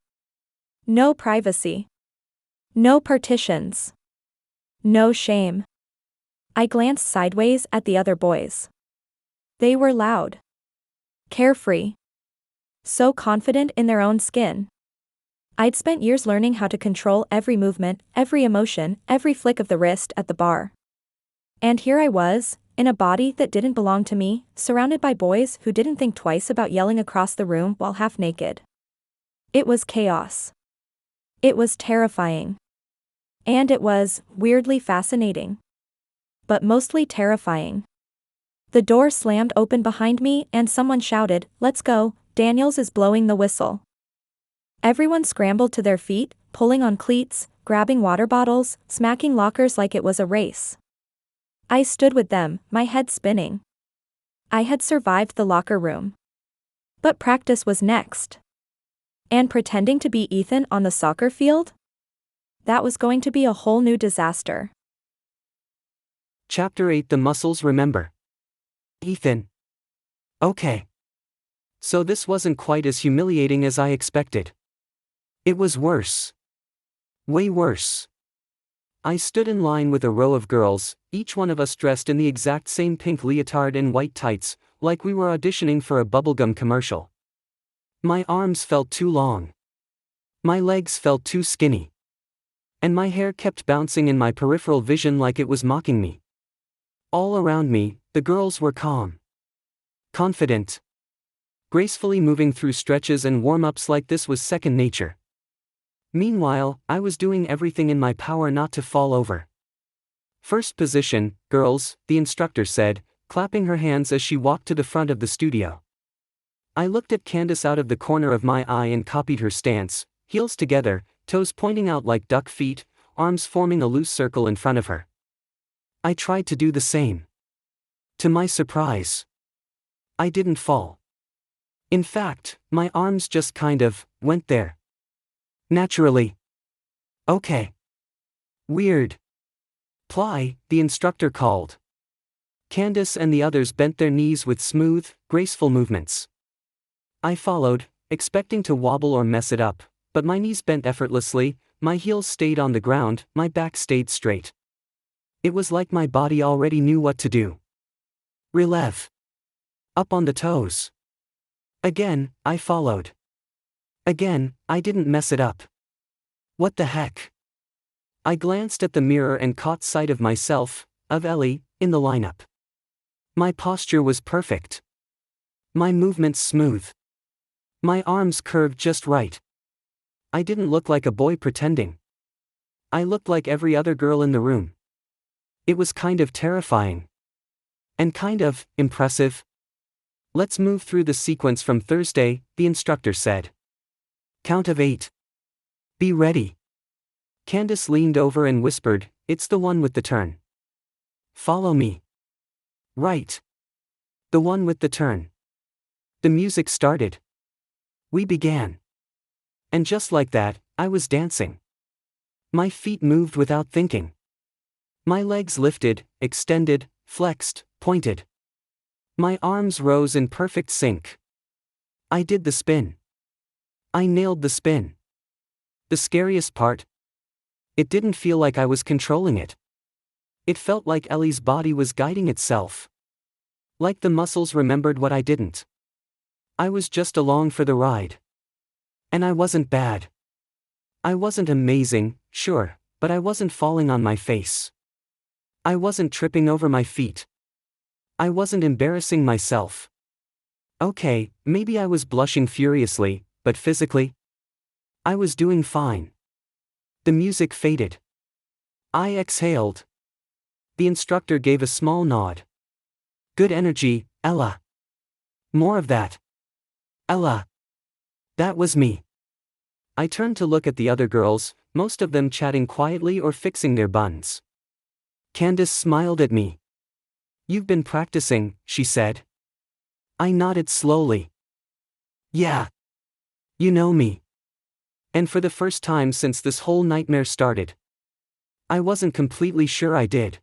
No privacy. No partitions. No shame. I glanced sideways at the other boys. They were loud. Carefree. So confident in their own skin. I'd spent years learning how to control every movement, every emotion, every flick of the wrist at the bar. And here I was, in a body that didn't belong to me, surrounded by boys who didn't think twice about yelling across the room while half naked. It was chaos. It was terrifying. And it was, weirdly fascinating. But mostly terrifying. The door slammed open behind me and someone shouted, "Let's go, Daniels is blowing the whistle." Everyone scrambled to their feet, pulling on cleats, grabbing water bottles, smacking lockers like it was a race. I stood with them, my head spinning. I had survived the locker room. But practice was next. And pretending to be Ethan on the soccer field? That was going to be a whole new disaster. Chapter 8 The Muscles Remember. Ethan. Okay. So this wasn't quite as humiliating as I expected. It was worse. Way worse. I stood in line with a row of girls, each one of us dressed in the exact same pink leotard and white tights, like we were auditioning for a bubblegum commercial. My arms felt too long. My legs felt too skinny. And my hair kept bouncing in my peripheral vision like it was mocking me. All around me, the girls were calm. Confident. Gracefully moving through stretches and warm-ups like this was second nature. Meanwhile, I was doing everything in my power not to fall over. First position, girls, the instructor said, clapping her hands as she walked to the front of the studio. I looked at Candace out of the corner of my eye and copied her stance, heels together, toes pointing out like duck feet, arms forming a loose circle in front of her. I tried to do the same. To my surprise, I didn't fall. In fact, my arms just kind of went there. Naturally. Okay. Weird. Ply, the instructor called. Candace and the others bent their knees with smooth, graceful movements. I followed, expecting to wobble or mess it up, but my knees bent effortlessly, my heels stayed on the ground, my back stayed straight. It was like my body already knew what to do. Releve. Up on the toes. Again, I followed. Again, I didn't mess it up. What the heck? I glanced at the mirror and caught sight of myself, of Ellie, in the lineup. My posture was perfect. My movements smooth. My arms curved just right. I didn't look like a boy pretending. I looked like every other girl in the room. It was kind of terrifying. And kind of impressive. Let's move through the sequence from Thursday, the instructor said. Count of 8. Be ready. Candace leaned over and whispered, it's the one with the turn. Follow me. Right. The one with the turn. The music started. We began. And just like that, I was dancing. My feet moved without thinking. My legs lifted, extended, flexed, pointed. My arms rose in perfect sync. I did the spin. I nailed the spin. The scariest part? It didn't feel like I was controlling it. It felt like Ellie's body was guiding itself. Like the muscles remembered what I didn't. I was just along for the ride. And I wasn't bad. I wasn't amazing, sure, but I wasn't falling on my face. I wasn't tripping over my feet. I wasn't embarrassing myself. Okay, maybe I was blushing furiously, but physically? I was doing fine. The music faded. I exhaled. The instructor gave a small nod. Good energy, Ella. More of that. Ella. That was me. I turned to look at the other girls, most of them chatting quietly or fixing their buns. Candace smiled at me. You've been practicing, she said. I nodded slowly. Yeah. You know me. And for the first time since this whole nightmare started, I wasn't completely sure I did.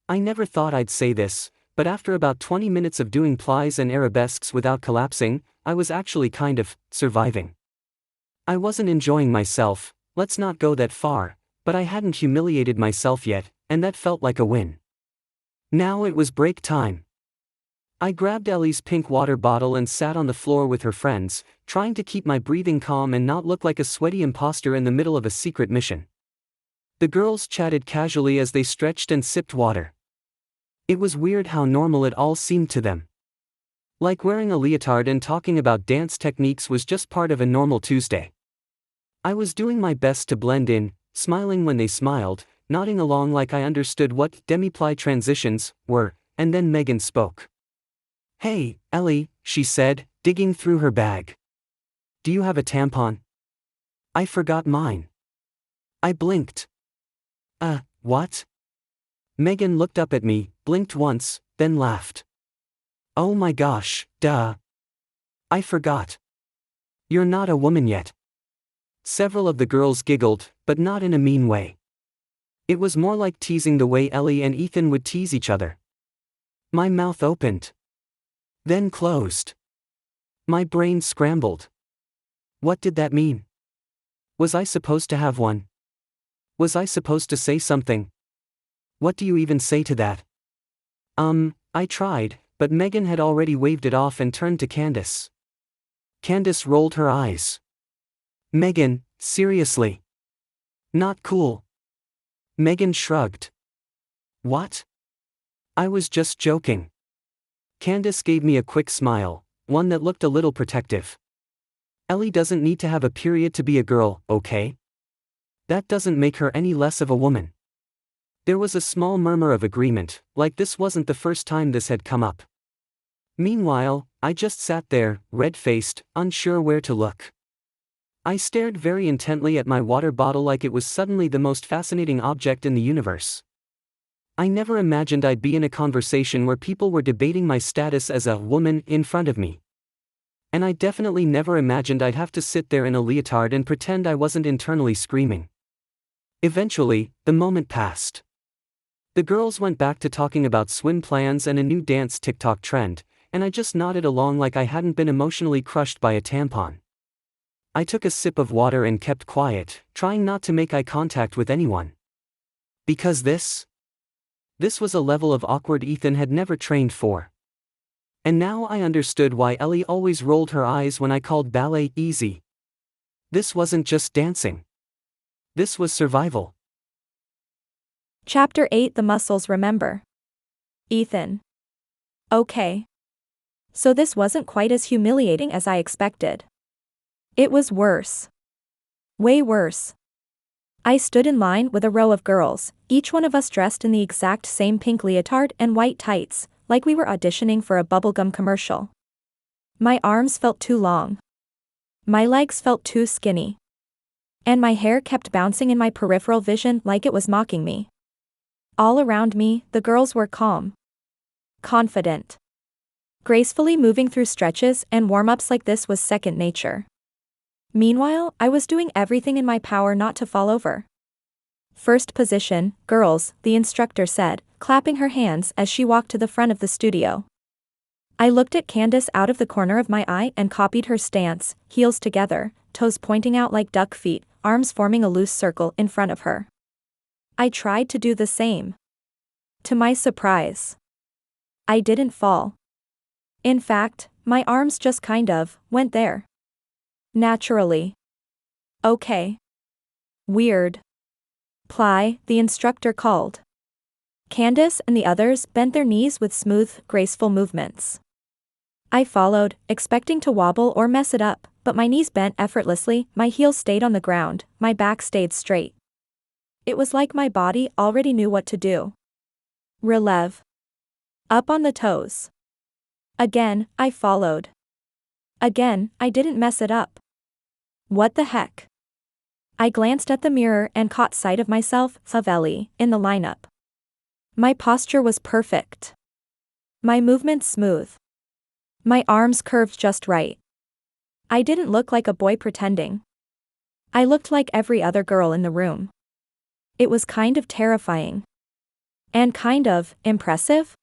I never thought I'd say this, but after about 20 minutes of doing plies and arabesques without collapsing, I was actually kind of surviving. I wasn't enjoying myself, let's not go that far, but I hadn't humiliated myself yet, and that felt like a win. Now it was break time. I grabbed Ellie's pink water bottle and sat on the floor with her friends, trying to keep my breathing calm and not look like a sweaty imposter in the middle of a secret mission. The girls chatted casually as they stretched and sipped water. It was weird how normal it all seemed to them. Like wearing a leotard and talking about dance techniques was just part of a normal Tuesday. I was doing my best to blend in, smiling when they smiled, nodding along like I understood what demi-plie transitions were, and then Megan spoke. Hey, Ellie, she said, digging through her bag. Do you have a tampon? I forgot mine. I blinked. What? Megan looked up at me, blinked once, then laughed. Oh my gosh, duh. I forgot. You're not a woman yet. Several of the girls giggled, but not in a mean way. It was more like teasing the way Ellie and Ethan would tease each other. My mouth opened. Then closed. My brain scrambled. What did that mean? Was I supposed to have one? Was I supposed to say something? What do you even say to that? I tried, but Megan had already waved it off and turned to Candace. Candace rolled her eyes. Megan, seriously? Not cool. Megan shrugged. What? I was just joking. Candace gave me a quick smile, one that looked a little protective. Ellie doesn't need to have a period to be a girl, okay? That doesn't make her any less of a woman. There was a small murmur of agreement, like this wasn't the first time this had come up. Meanwhile, I just sat there, red-faced, unsure where to look. I stared very intently at my water bottle like it was suddenly the most fascinating object in the universe. I never imagined I'd be in a conversation where people were debating my status as a woman in front of me. And I definitely never imagined I'd have to sit there in a leotard and pretend I wasn't internally screaming. Eventually, the moment passed. The girls went back to talking about swim plans and a new dance TikTok trend, and I just nodded along like I hadn't been emotionally crushed by a tampon. I took a sip of water and kept quiet, trying not to make eye contact with anyone. Because this was a level of awkward Ethan had never trained for. And now I understood why Ellie always rolled her eyes when I called ballet easy. This wasn't just dancing. This was survival. Chapter 8 The Muscles Remember. Ethan. Okay. So this wasn't quite as humiliating as I expected. It was worse. Way worse. I stood in line with a row of girls, each one of us dressed in the exact same pink leotard and white tights, like we were auditioning for a bubblegum commercial. My arms felt too long. My legs felt too skinny. And my hair kept bouncing in my peripheral vision like it was mocking me. All around me, the girls were calm. Confident. Gracefully moving through stretches and warm-ups like this was second nature. Meanwhile, I was doing everything in my power not to fall over. First position, girls, the instructor said, clapping her hands as she walked to the front of the studio. I looked at Candace out of the corner of my eye and copied her stance, heels together, toes pointing out like duck feet, arms forming a loose circle in front of her. I tried to do the same. To my surprise, I didn't fall. In fact, my arms just kind of went there. Naturally. Okay. Weird. Ply, the instructor called. Candace and the others bent their knees with smooth, graceful movements. I followed, expecting to wobble or mess it up, but my knees bent effortlessly, my heels stayed on the ground, my back stayed straight. It was like my body already knew what to do. Releve. Up on the toes. Again, I followed. Again, I didn't mess it up. What the heck? I glanced at the mirror and caught sight of myself, Ellie, in the lineup. My posture was perfect. My movements smooth. My arms curved just right. I didn't look like a boy pretending. I looked like every other girl in the room. It was kind of terrifying. And kind of impressive?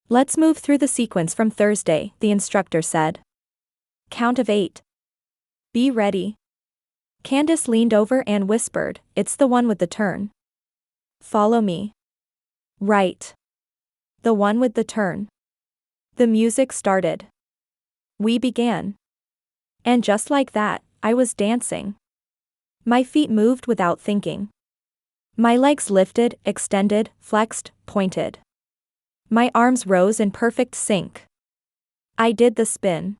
Let's move through the sequence from Thursday, the instructor said. Count of 8. Be ready. Candace leaned over and whispered, it's the one with the turn. Follow me. Right. The one with the turn. The music started. We began. And just like that, I was dancing. My feet moved without thinking. My legs lifted, extended, flexed, pointed. My arms rose in perfect sync. I did the spin.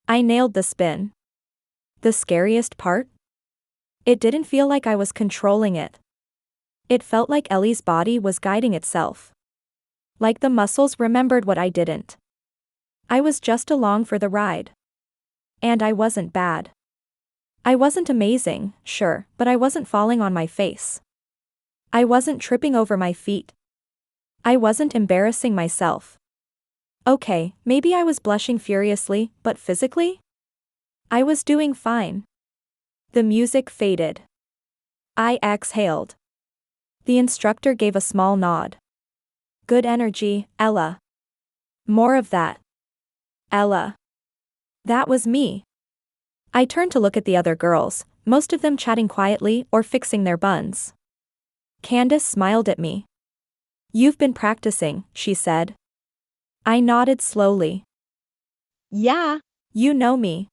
I nailed the spin. The scariest part? It didn't feel like I was controlling it. It felt like Ellie's body was guiding itself. Like the muscles remembered what I didn't. I was just along for the ride. And I wasn't bad. I wasn't amazing, sure, but I wasn't falling on my face. I wasn't tripping over my feet. I wasn't embarrassing myself. Okay, maybe I was blushing furiously, but physically? I was doing fine. The music faded. I exhaled. The instructor gave a small nod. Good energy, Ella. More of that. Ella. That was me. I turned to look at the other girls, most of them chatting quietly or fixing their buns. Candace smiled at me. You've been practicing, she said. I nodded slowly. Yeah. You know me.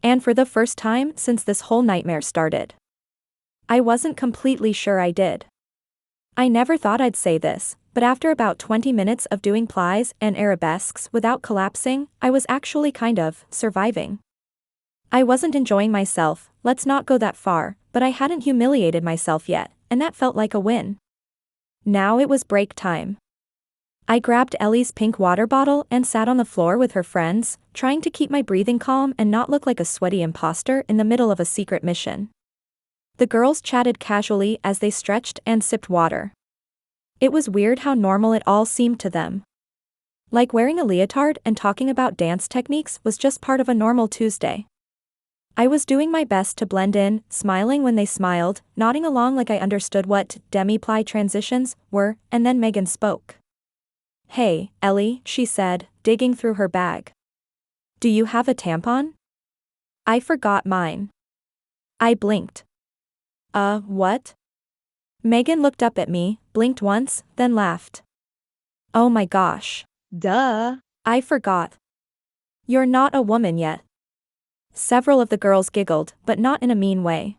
And for the first time since this whole nightmare started. I wasn't completely sure I did. I never thought I'd say this, but after about 20 minutes of doing plies and arabesques without collapsing, I was actually kind of surviving. I wasn't enjoying myself, let's not go that far, but I hadn't humiliated myself yet, and that felt like a win. Now it was break time. I grabbed Ellie's pink water bottle and sat on the floor with her friends, trying to keep my breathing calm and not look like a sweaty imposter in the middle of a secret mission. The girls chatted casually as they stretched and sipped water. It was weird how normal it all seemed to them. Like wearing a leotard and talking about dance techniques was just part of a normal Tuesday. I was doing my best to blend in, smiling when they smiled, nodding along like I understood what demi-plie transitions were, and then Megan spoke. Hey, Ellie, she said, digging through her bag. Do you have a tampon? I forgot mine. I blinked. What? Megan looked up at me, blinked once, then laughed. Oh my gosh. Duh. I forgot. You're not a woman yet. Several of the girls giggled, but not in a mean way.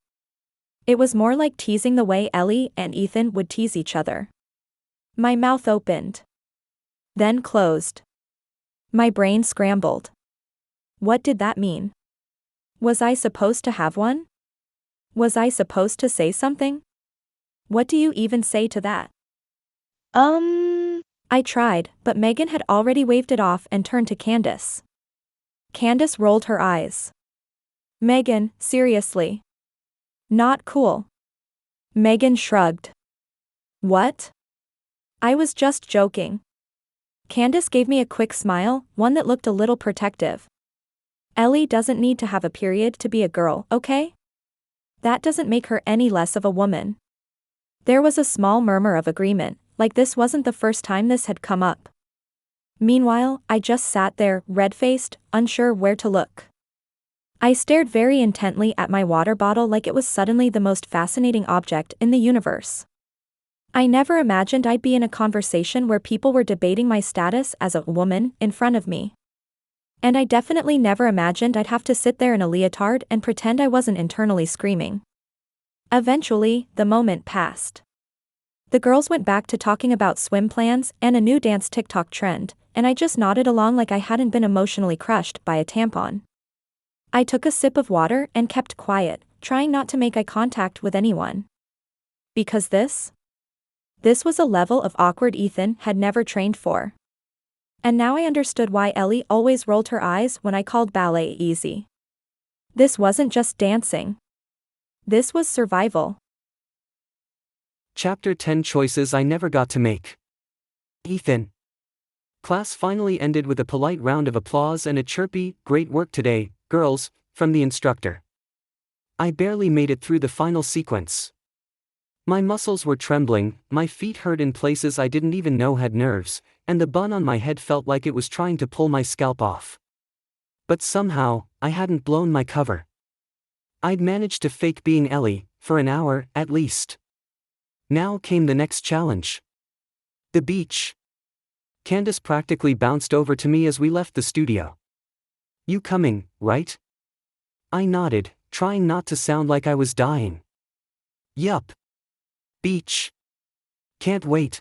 It was more like teasing the way Ellie and Ethan would tease each other. My mouth opened. Then closed. My brain scrambled. What did that mean? Was I supposed to have one? Was I supposed to say something? What do you even say to that? I tried, but Megan had already waved it off and turned to Candace. Candace rolled her eyes. Megan, seriously. Not cool. Megan shrugged. What? I was just joking. Candace gave me a quick smile, one that looked a little protective. Ellie doesn't need to have a period to be a girl, okay? That doesn't make her any less of a woman. There was a small murmur of agreement, like this wasn't the first time this had come up. Meanwhile, I just sat there, red-faced, unsure where to look. I stared very intently at my water bottle like it was suddenly the most fascinating object in the universe. I never imagined I'd be in a conversation where people were debating my status as a woman in front of me. And I definitely never imagined I'd have to sit there in a leotard and pretend I wasn't internally screaming. Eventually, the moment passed. The girls went back to talking about swim plans and a new dance TikTok trend, and I just nodded along like I hadn't been emotionally crushed by a tampon. I took a sip of water and kept quiet, trying not to make eye contact with anyone. Because this was a level of awkward Ethan had never trained for. And now I understood why Ellie always rolled her eyes when I called ballet easy. This wasn't just dancing. This was survival. Chapter 10 Choices I Never Got to Make. Ethan. Class finally ended with a polite round of applause and a chirpy, "Great work today, girls," from the instructor. I barely made it through the final sequence. My muscles were trembling, my feet hurt in places I didn't even know had nerves, and the bun on my head felt like it was trying to pull my scalp off. But somehow, I hadn't blown my cover. I'd managed to fake being Ellie, for an hour, at least. Now came the next challenge. The beach. Candace practically bounced over to me as we left the studio. You coming, right? I nodded, trying not to sound like I was dying. Yup. Beach. Can't wait.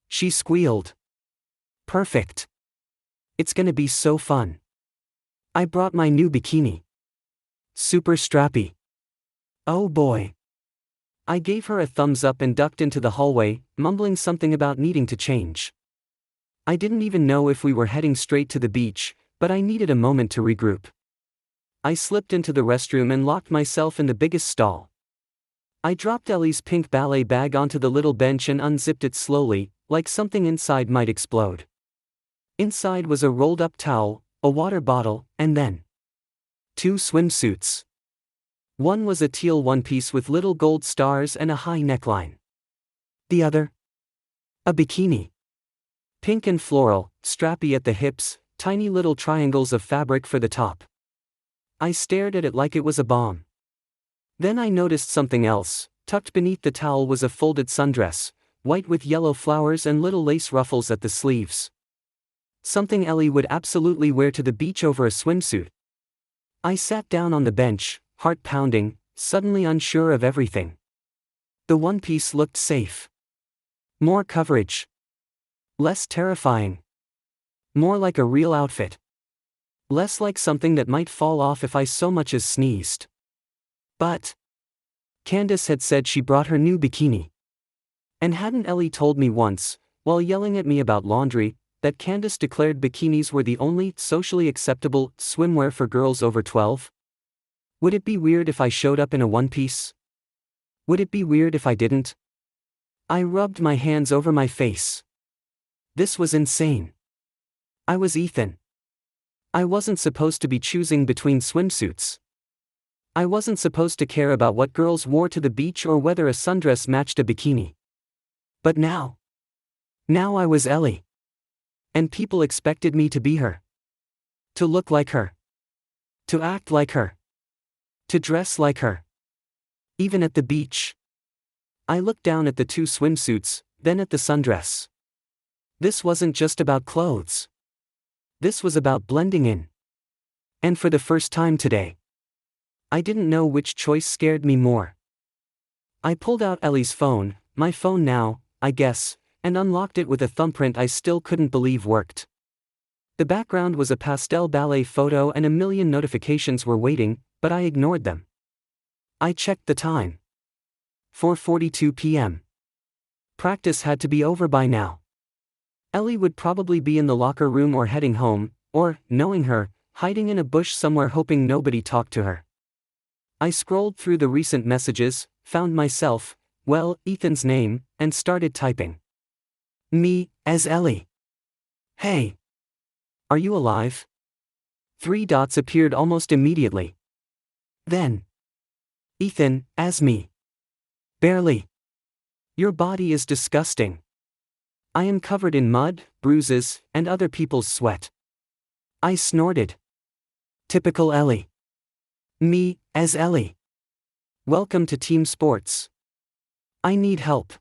She squealed. Perfect. It's gonna be so fun. I brought my new bikini. Super strappy. Oh boy. I gave her a thumbs up and ducked into the hallway, mumbling something about needing to change. I didn't even know if we were heading straight to the beach, but I needed a moment to regroup. I slipped into the restroom and locked myself in the biggest stall. I dropped Ellie's pink ballet bag onto the little bench and unzipped it slowly, like something inside might explode. Inside was a rolled-up towel, a water bottle, and then 2 swimsuits. One was a teal one-piece with little gold stars and a high neckline. The other? A bikini. Pink and floral, strappy at the hips, tiny little triangles of fabric for the top. I stared at it like it was a bomb. Then I noticed something else. Tucked beneath the towel was a folded sundress, white with yellow flowers and little lace ruffles at the sleeves. Something Ellie would absolutely wear to the beach over a swimsuit. I sat down on the bench, heart pounding, suddenly unsure of everything. The one piece looked safe. More coverage. Less terrifying. More like a real outfit. Less like something that might fall off if I so much as sneezed. But Candace had said she brought her new bikini. And hadn't Ellie told me once, while yelling at me about laundry, that Candace declared bikinis were the only socially acceptable swimwear for girls over 12? Would it be weird if I showed up in a one-piece? Would it be weird if I didn't? I rubbed my hands over my face. This was insane. I was Ethan. I wasn't supposed to be choosing between swimsuits. I wasn't supposed to care about what girls wore to the beach or whether a sundress matched a bikini. But now I was Ellie. And people expected me to be her. To look like her. To act like her. To dress like her. Even at the beach. I looked down at the 2 swimsuits, then at the sundress. This wasn't just about clothes. This was about blending in. And for the first time today, I didn't know which choice scared me more. I pulled out Ellie's phone, my phone now, I guess, and unlocked it with a thumbprint I still couldn't believe worked. The background was a pastel ballet photo and a million notifications were waiting, but I ignored them. I checked the time. 4:42 p.m. Practice had to be over by now. Ellie would probably be in the locker room or heading home, or, knowing her, hiding in a bush somewhere hoping nobody talked to her. I scrolled through the recent messages, found myself, Ethan's name, and started typing. Me, as Ellie. Hey. Are you alive? 3 dots appeared almost immediately. Then. Ethan, as me. Barely. Your body is disgusting. I am covered in mud, bruises, and other people's sweat. I snorted. Typical Ellie. Me, as Ellie. Welcome to team sports. I need help.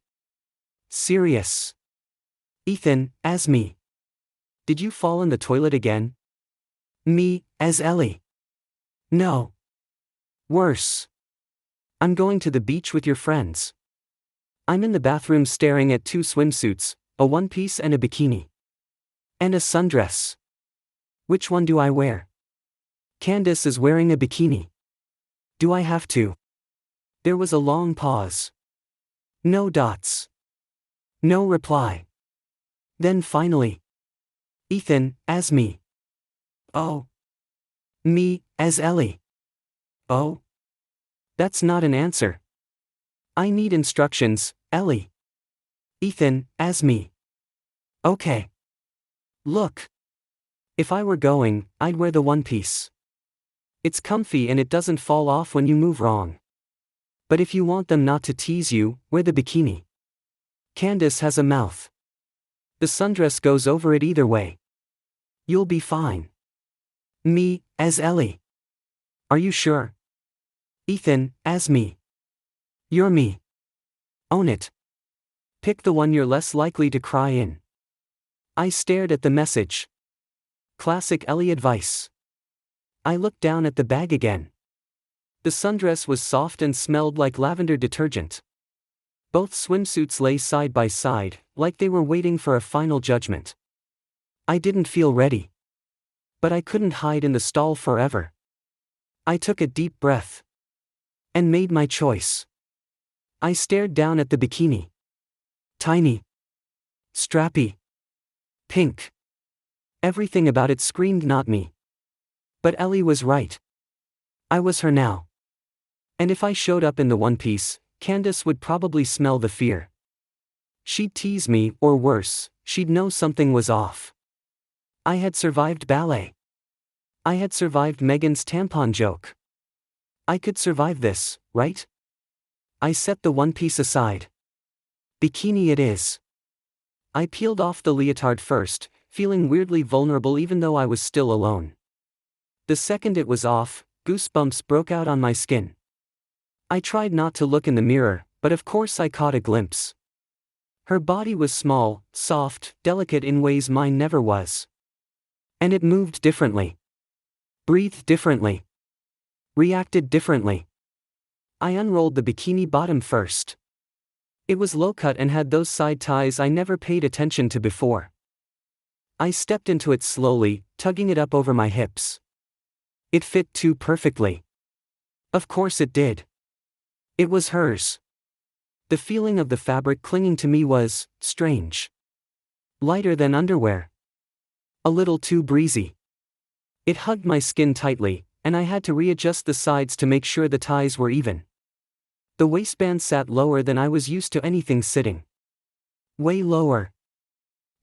Serious. Ethan, as me. Did you fall in the toilet again? Me, as Ellie. No. Worse. I'm going to the beach with your friends. I'm in the bathroom staring at 2 swimsuits, a one-piece and a bikini. And a sundress. Which one do I wear? Candace is wearing a bikini. Do I have to? There was a long pause. No dots. No reply. Then finally. Ethan, as me. Oh. Me, as Ellie. Oh. That's not an answer. I need instructions, Ellie. Ethan, as me. Okay. Look. If I were going, I'd wear the one-piece. It's comfy and it doesn't fall off when you move wrong. But if you want them not to tease you, wear the bikini. Candace has a mouth. The sundress goes over it either way. You'll be fine. Me, as Ellie. Are you sure? Ethan, as me. You're me. Own it. Pick the one you're less likely to cry in. I stared at the message. Classic Ellie advice. I looked down at the bag again. The sundress was soft and smelled like lavender detergent. Both swimsuits lay side by side, like they were waiting for a final judgment. I didn't feel ready. But I couldn't hide in the stall forever. I took a deep breath. And made my choice. I stared down at the bikini. Tiny. Strappy. Pink. Everything about it screamed not me. But Ellie was right. I was her now. And if I showed up in the one-piece, Candace would probably smell the fear. She'd tease me, or worse, she'd know something was off. I had survived ballet. I had survived Megan's tampon joke. I could survive this, right? I set the one piece aside. Bikini it is. I peeled off the leotard first, feeling weirdly vulnerable even though I was still alone. The second it was off, goosebumps broke out on my skin. I tried not to look in the mirror, but of course I caught a glimpse. Her body was small, soft, delicate in ways mine never was. And it moved differently. Breathed differently. Reacted differently. I unrolled the bikini bottom first. It was low-cut and had those side ties I never paid attention to before. I stepped into it slowly, tugging it up over my hips. It fit too perfectly. Of course it did. It was hers. The feeling of the fabric clinging to me was strange. Lighter than underwear. A little too breezy. It hugged my skin tightly, and I had to readjust the sides to make sure the ties were even. The waistband sat lower than I was used to anything sitting. Way lower.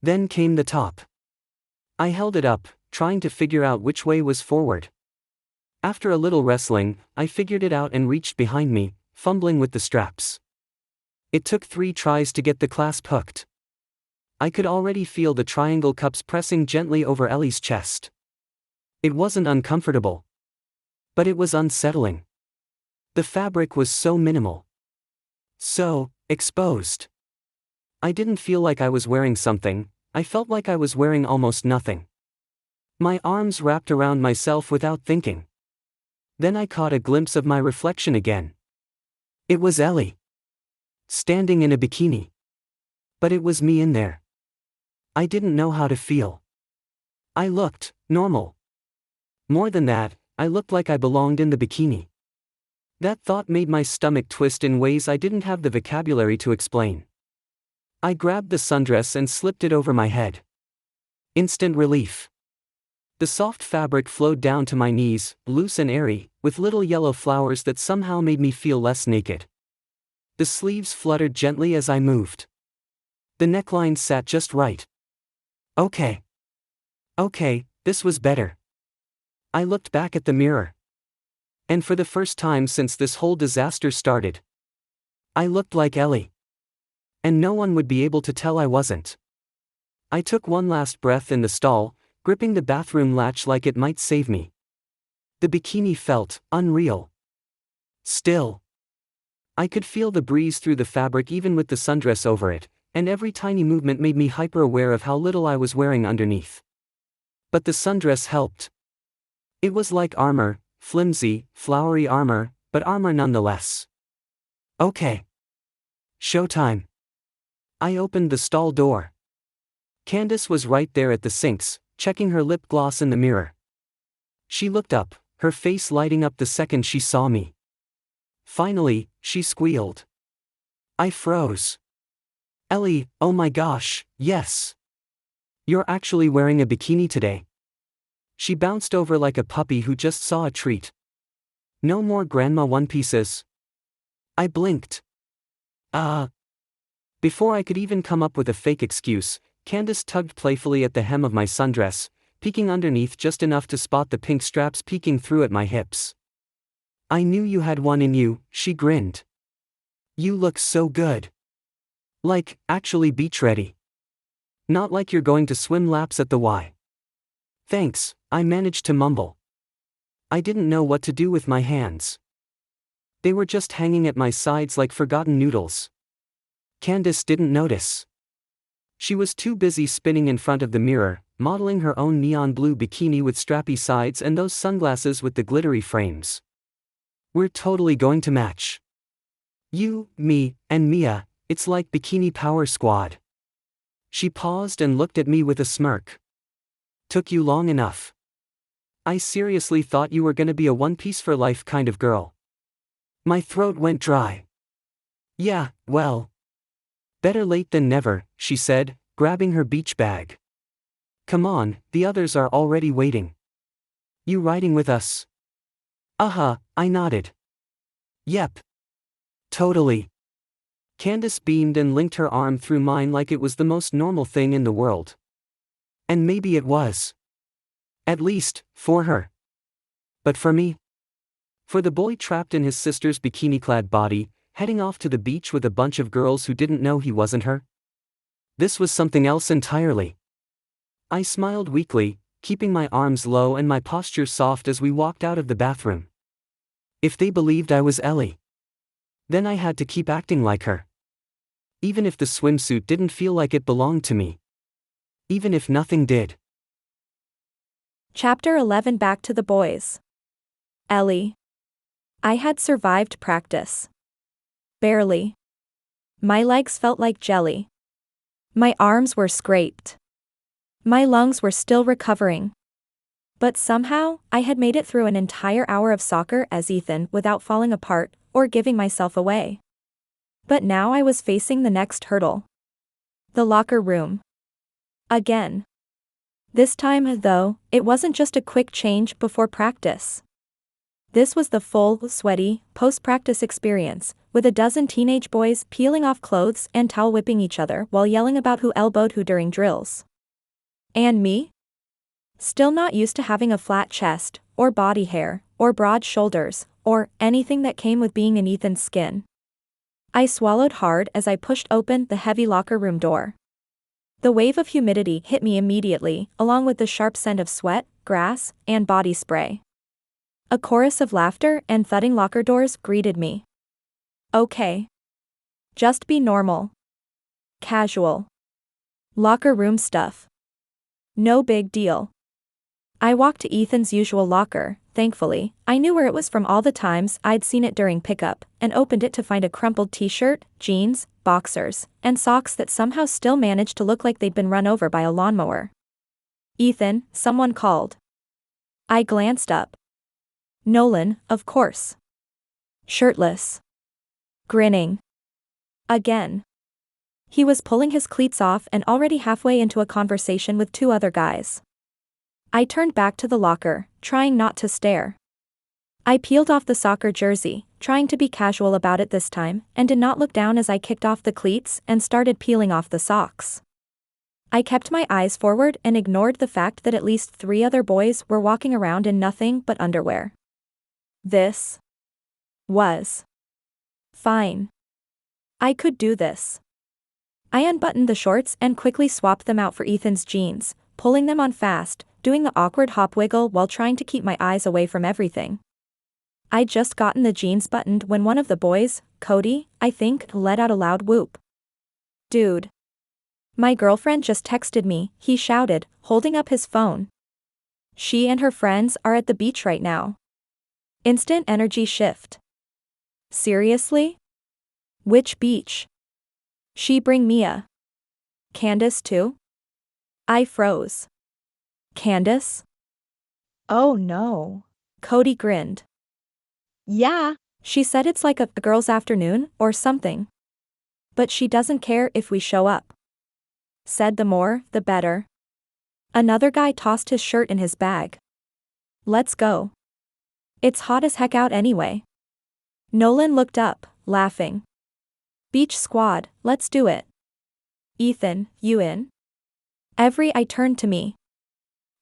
Then came the top. I held it up, trying to figure out which way was forward. After a little wrestling, I figured it out and reached behind me, fumbling with the straps. It took 3 tries to get the clasp hooked. I could already feel the triangle cups pressing gently over Ellie's chest. It wasn't uncomfortable. But it was unsettling. The fabric was so minimal. So exposed. I didn't feel like I was wearing something, I felt like I was wearing almost nothing. My arms wrapped around myself without thinking. Then I caught a glimpse of my reflection again. It was Ellie. Standing in a bikini. But it was me in there. I didn't know how to feel. I looked normal. More than that, I looked like I belonged in the bikini. That thought made my stomach twist in ways I didn't have the vocabulary to explain. I grabbed the sundress and slipped it over my head. Instant relief. The soft fabric flowed down to my knees, loose and airy, with little yellow flowers that somehow made me feel less naked. The sleeves fluttered gently as I moved. The neckline sat just right. Okay, this was better. I looked back at the mirror. And for the first time since this whole disaster started, I looked like Ellie. And no one would be able to tell I wasn't. I took one last breath in the stall, gripping the bathroom latch like it might save me. The bikini felt unreal. Still. I could feel the breeze through the fabric even with the sundress over it, and every tiny movement made me hyper-aware of how little I was wearing underneath. But the sundress helped. It was like armor, flimsy, flowery armor, but armor nonetheless. Okay. Showtime. I opened the stall door. Candace was right there at the sinks, checking her lip gloss in the mirror. She looked up, her face lighting up the second she saw me. Finally, she squealed. I froze. Ellie, oh my gosh, yes. You're actually wearing a bikini today. She bounced over like a puppy who just saw a treat. No more grandma one-pieces. I blinked. Before I could even come up with a fake excuse, Candace tugged playfully at the hem of my sundress, peeking underneath just enough to spot the pink straps peeking through at my hips. I knew you had one in you, she grinned. You look so good. Like, actually beach ready. Not like you're going to swim laps at the Y. Thanks, I managed to mumble. I didn't know what to do with my hands. They were just hanging at my sides like forgotten noodles. Candace didn't notice. She was too busy spinning in front of the mirror, modeling her own neon blue bikini with strappy sides and those sunglasses with the glittery frames. We're totally going to match. You, me, and Mia, it's like Bikini Power Squad. She paused and looked at me with a smirk. Took you long enough. I seriously thought you were gonna be a one-piece for life kind of girl. My throat went dry. Yeah, well. Better late than never, she said, grabbing her beach bag. Come on, the others are already waiting. You riding with us? I nodded. Yep. Totally. Candace beamed and linked her arm through mine like it was the most normal thing in the world. And maybe it was. At least, for her. But for me, for the boy trapped in his sister's bikini-clad body, heading off to the beach with a bunch of girls who didn't know he wasn't her, this was something else entirely. I smiled weakly, keeping my arms low and my posture soft as we walked out of the bathroom. If they believed I was Ellie, then I had to keep acting like her. Even if the swimsuit didn't feel like it belonged to me. Even if nothing did. Chapter 11. Back to the boys. Ellie. I had survived practice. Barely. My legs felt like jelly. My arms were scraped. My lungs were still recovering. But somehow, I had made it through an entire hour of soccer as Ethan without falling apart or giving myself away. But now I was facing the next hurdle. The locker room. Again. This time, though, it wasn't just a quick change before practice. This was the full, sweaty, post-practice experience, with a dozen teenage boys peeling off clothes and towel whipping each other while yelling about who elbowed who during drills. And me? Still not used to having a flat chest, or body hair, or broad shoulders, or anything that came with being in Ethan's skin. I swallowed hard as I pushed open the heavy locker room door. The wave of humidity hit me immediately, along with the sharp scent of sweat, grass, and body spray. A chorus of laughter and thudding locker doors greeted me. Okay. Just be normal. Casual. Locker room stuff. No big deal. I walked to Ethan's usual locker. Thankfully, I knew where it was from all the times I'd seen it during pickup, and opened it to find a crumpled t-shirt, jeans, boxers, and socks that somehow still managed to look like they'd been run over by a lawnmower. Ethan, someone called. I glanced up. Nolan, of course. Shirtless. Grinning. Again. He was pulling his cleats off and already halfway into a conversation with two other guys. I turned back to the locker, trying not to stare. I peeled off the soccer jersey, trying to be casual about it this time, and did not look down as I kicked off the cleats and started peeling off the socks. I kept my eyes forward and ignored the fact that at least 3 other boys were walking around in nothing but underwear. This was fine. I could do this. I unbuttoned the shorts and quickly swapped them out for Ethan's jeans, pulling them on fast, doing the awkward hop wiggle while trying to keep my eyes away from everything. I'd just gotten the jeans buttoned when one of the boys, Cody, I think, let out a loud whoop. Dude. My girlfriend just texted me, he shouted, holding up his phone. She and her friends are at the beach right now. Instant energy shift. Seriously? Which beach? She bring Mia. Candace too? I froze. Candace? Oh no. Cody grinned. Yeah. She said it's like a girl's afternoon or something. But she doesn't care if we show up. Said the more, the better. Another guy tossed his shirt in his bag. Let's go. It's hot as heck out anyway. Nolan looked up, laughing. Beach squad, let's do it. Ethan, you in? I turned to me.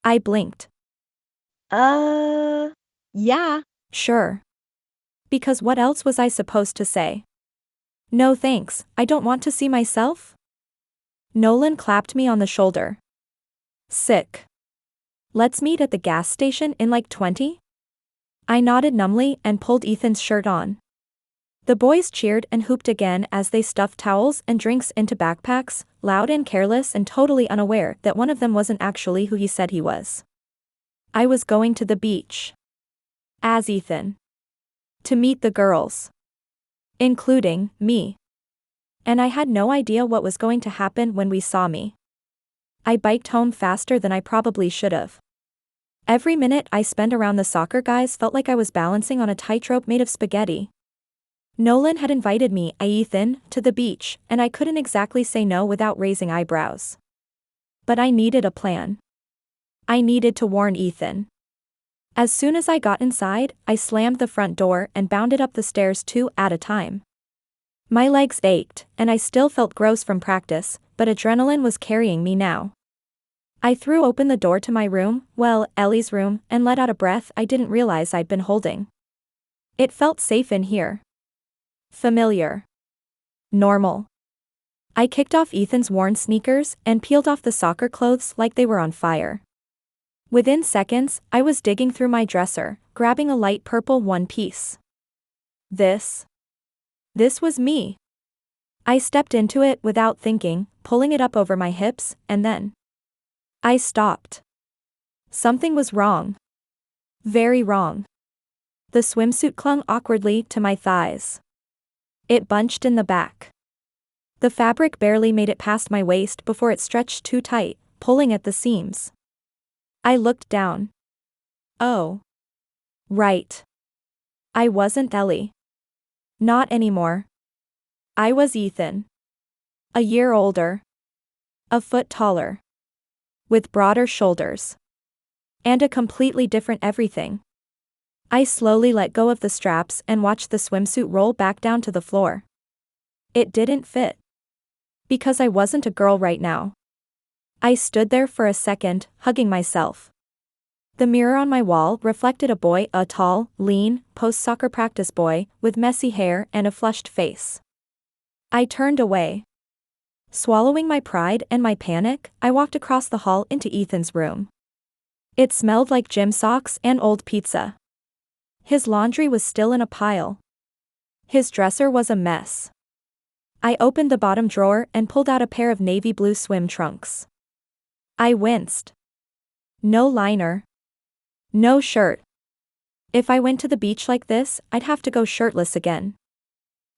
I blinked. Yeah. Sure. Because what else was I supposed to say? No thanks, I don't want to see myself? Nolan clapped me on the shoulder. Sick. Let's meet at the gas station in like 20? I nodded numbly and pulled Ethan's shirt on. The boys cheered and hooped again as they stuffed towels and drinks into backpacks, loud and careless and totally unaware that one of them wasn't actually who he said he was. I was going to the beach. As Ethan. To meet the girls. Including me. And I had no idea what was going to happen when we saw me. I biked home faster than I probably should have. Every minute I spent around the soccer guys felt like I was balancing on a tightrope made of spaghetti. Nolan had invited me, Ethan, to the beach, and I couldn't exactly say no without raising eyebrows. But I needed a plan. I needed to warn Ethan. As soon as I got inside, I slammed the front door and bounded up the stairs 2 at a time. My legs ached, and I still felt gross from practice, but adrenaline was carrying me now. I threw open the door to my room, well, Ellie's room, and let out a breath I didn't realize I'd been holding. It felt safe in here. Familiar. Normal. I kicked off Ethan's worn sneakers and peeled off the soccer clothes like they were on fire. Within seconds, I was digging through my dresser, grabbing a light purple one-piece. This was me. I stepped into it without thinking, pulling it up over my hips, and then I stopped. Something was wrong. Very wrong. The swimsuit clung awkwardly to my thighs. It bunched in the back. The fabric barely made it past my waist before it stretched too tight, pulling at the seams. I looked down. Oh. Right. I wasn't Ellie. Not anymore. I was Ethan. A year older. A foot taller. With broader shoulders. And a completely different everything. I slowly let go of the straps and watched the swimsuit roll back down to the floor. It didn't fit. Because I wasn't a girl right now. I stood there for a second, hugging myself. The mirror on my wall reflected a boy, a tall, lean, post-soccer practice boy, with messy hair and a flushed face. I turned away. Swallowing my pride and my panic, I walked across the hall into Ethan's room. It smelled like gym socks and old pizza. His laundry was still in a pile. His dresser was a mess. I opened the bottom drawer and pulled out a pair of navy blue swim trunks. I winced. No liner. No shirt. If I went to the beach like this, I'd have to go shirtless again.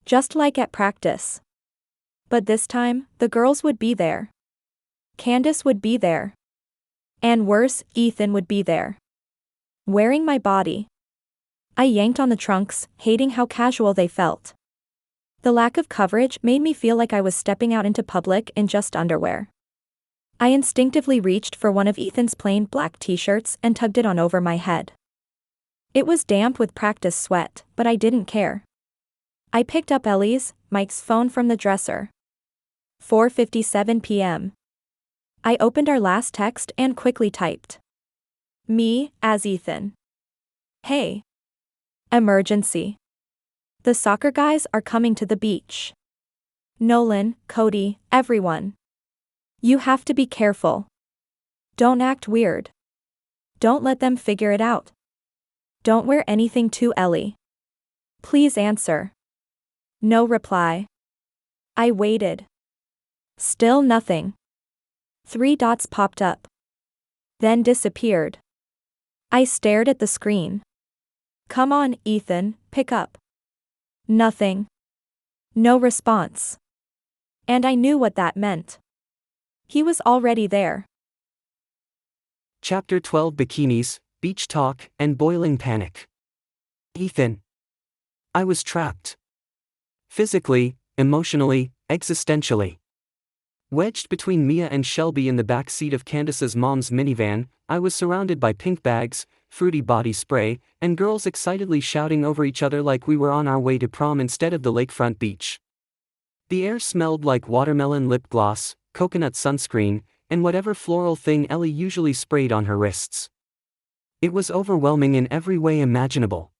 Just like at practice. But this time, the girls would be there. Candace would be there. And worse, Ethan would be there. Wearing my body. I yanked on the trunks, hating how casual they felt. The lack of coverage made me feel like I was stepping out into public in just underwear. I instinctively reached for one of Ethan's plain black t-shirts and tugged it on over my head. It was damp with practice sweat, but I didn't care. I picked up Mike's phone from the dresser. 4:57 p.m. I opened our last text and quickly typed. Me, as Ethan. Hey. Emergency. The soccer guys are coming to the beach. Nolan, Cody, everyone. You have to be careful. Don't act weird. Don't let them figure it out. Don't wear anything too Ellie. Please answer. No reply. I waited. Still nothing. 3 dots popped up. Then disappeared. I stared at the screen. Come on, Ethan, pick up. Nothing. No response. And I knew what that meant. He was already there. Chapter 12 Bikinis, Beach Talk, and Boiling Panic. Ethan. I was trapped. Physically, emotionally, existentially. Wedged between Mia and Shelby in the back seat of Candace's mom's minivan, I was surrounded by pink bags, fruity body spray, and girls excitedly shouting over each other like we were on our way to prom instead of the lakefront beach. The air smelled like watermelon lip gloss, coconut sunscreen, and whatever floral thing Ellie usually sprayed on her wrists. It was overwhelming in every way imaginable.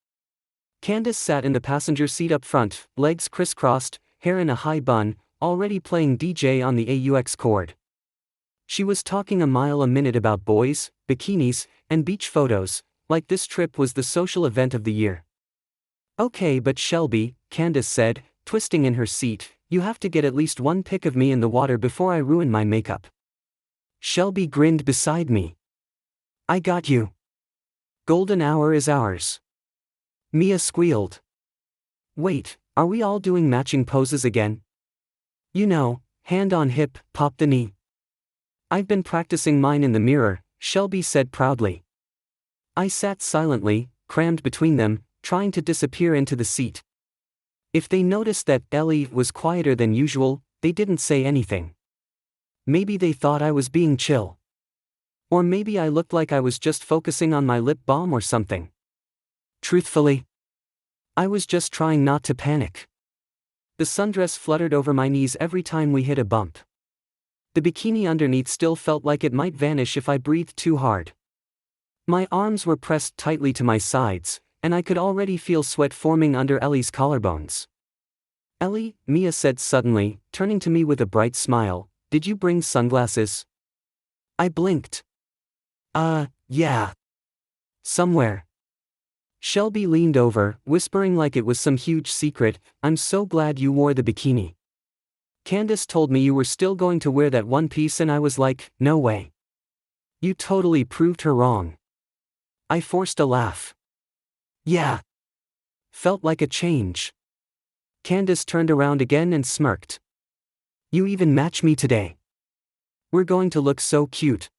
Candace sat in the passenger seat up front, legs crisscrossed, hair in a high bun, already playing DJ on the AUX cord. She was talking a mile a minute about boys, bikinis, and beach photos, like this trip was the social event of the year. Okay, but Shelby, Candace said, twisting in her seat, you have to get at least one pic of me in the water before I ruin my makeup. Shelby grinned beside me. I got you. Golden hour is ours. Mia squealed. Wait, are we all doing matching poses again? You know, hand on hip, pop the knee. I've been practicing mine in the mirror, Shelby said proudly. I sat silently, crammed between them, trying to disappear into the seat. If they noticed that Ellie was quieter than usual, they didn't say anything. Maybe they thought I was being chill. Or maybe I looked like I was just focusing on my lip balm or something. Truthfully, I was just trying not to panic. The sundress fluttered over my knees every time we hit a bump. The bikini underneath still felt like it might vanish if I breathed too hard. My arms were pressed tightly to my sides, and I could already feel sweat forming under Ellie's collarbones. "Ellie," Mia said suddenly, turning to me with a bright smile, "did you bring sunglasses?" I blinked. Yeah. Somewhere." Shelby leaned over, whispering like it was some huge secret, "I'm so glad you wore the bikini. Candace told me you were still going to wear that one piece and I was like, no way. You totally proved her wrong." I forced a laugh. "Yeah. Felt like a change." Candace turned around again and smirked. "You even match me today. We're going to look so cute."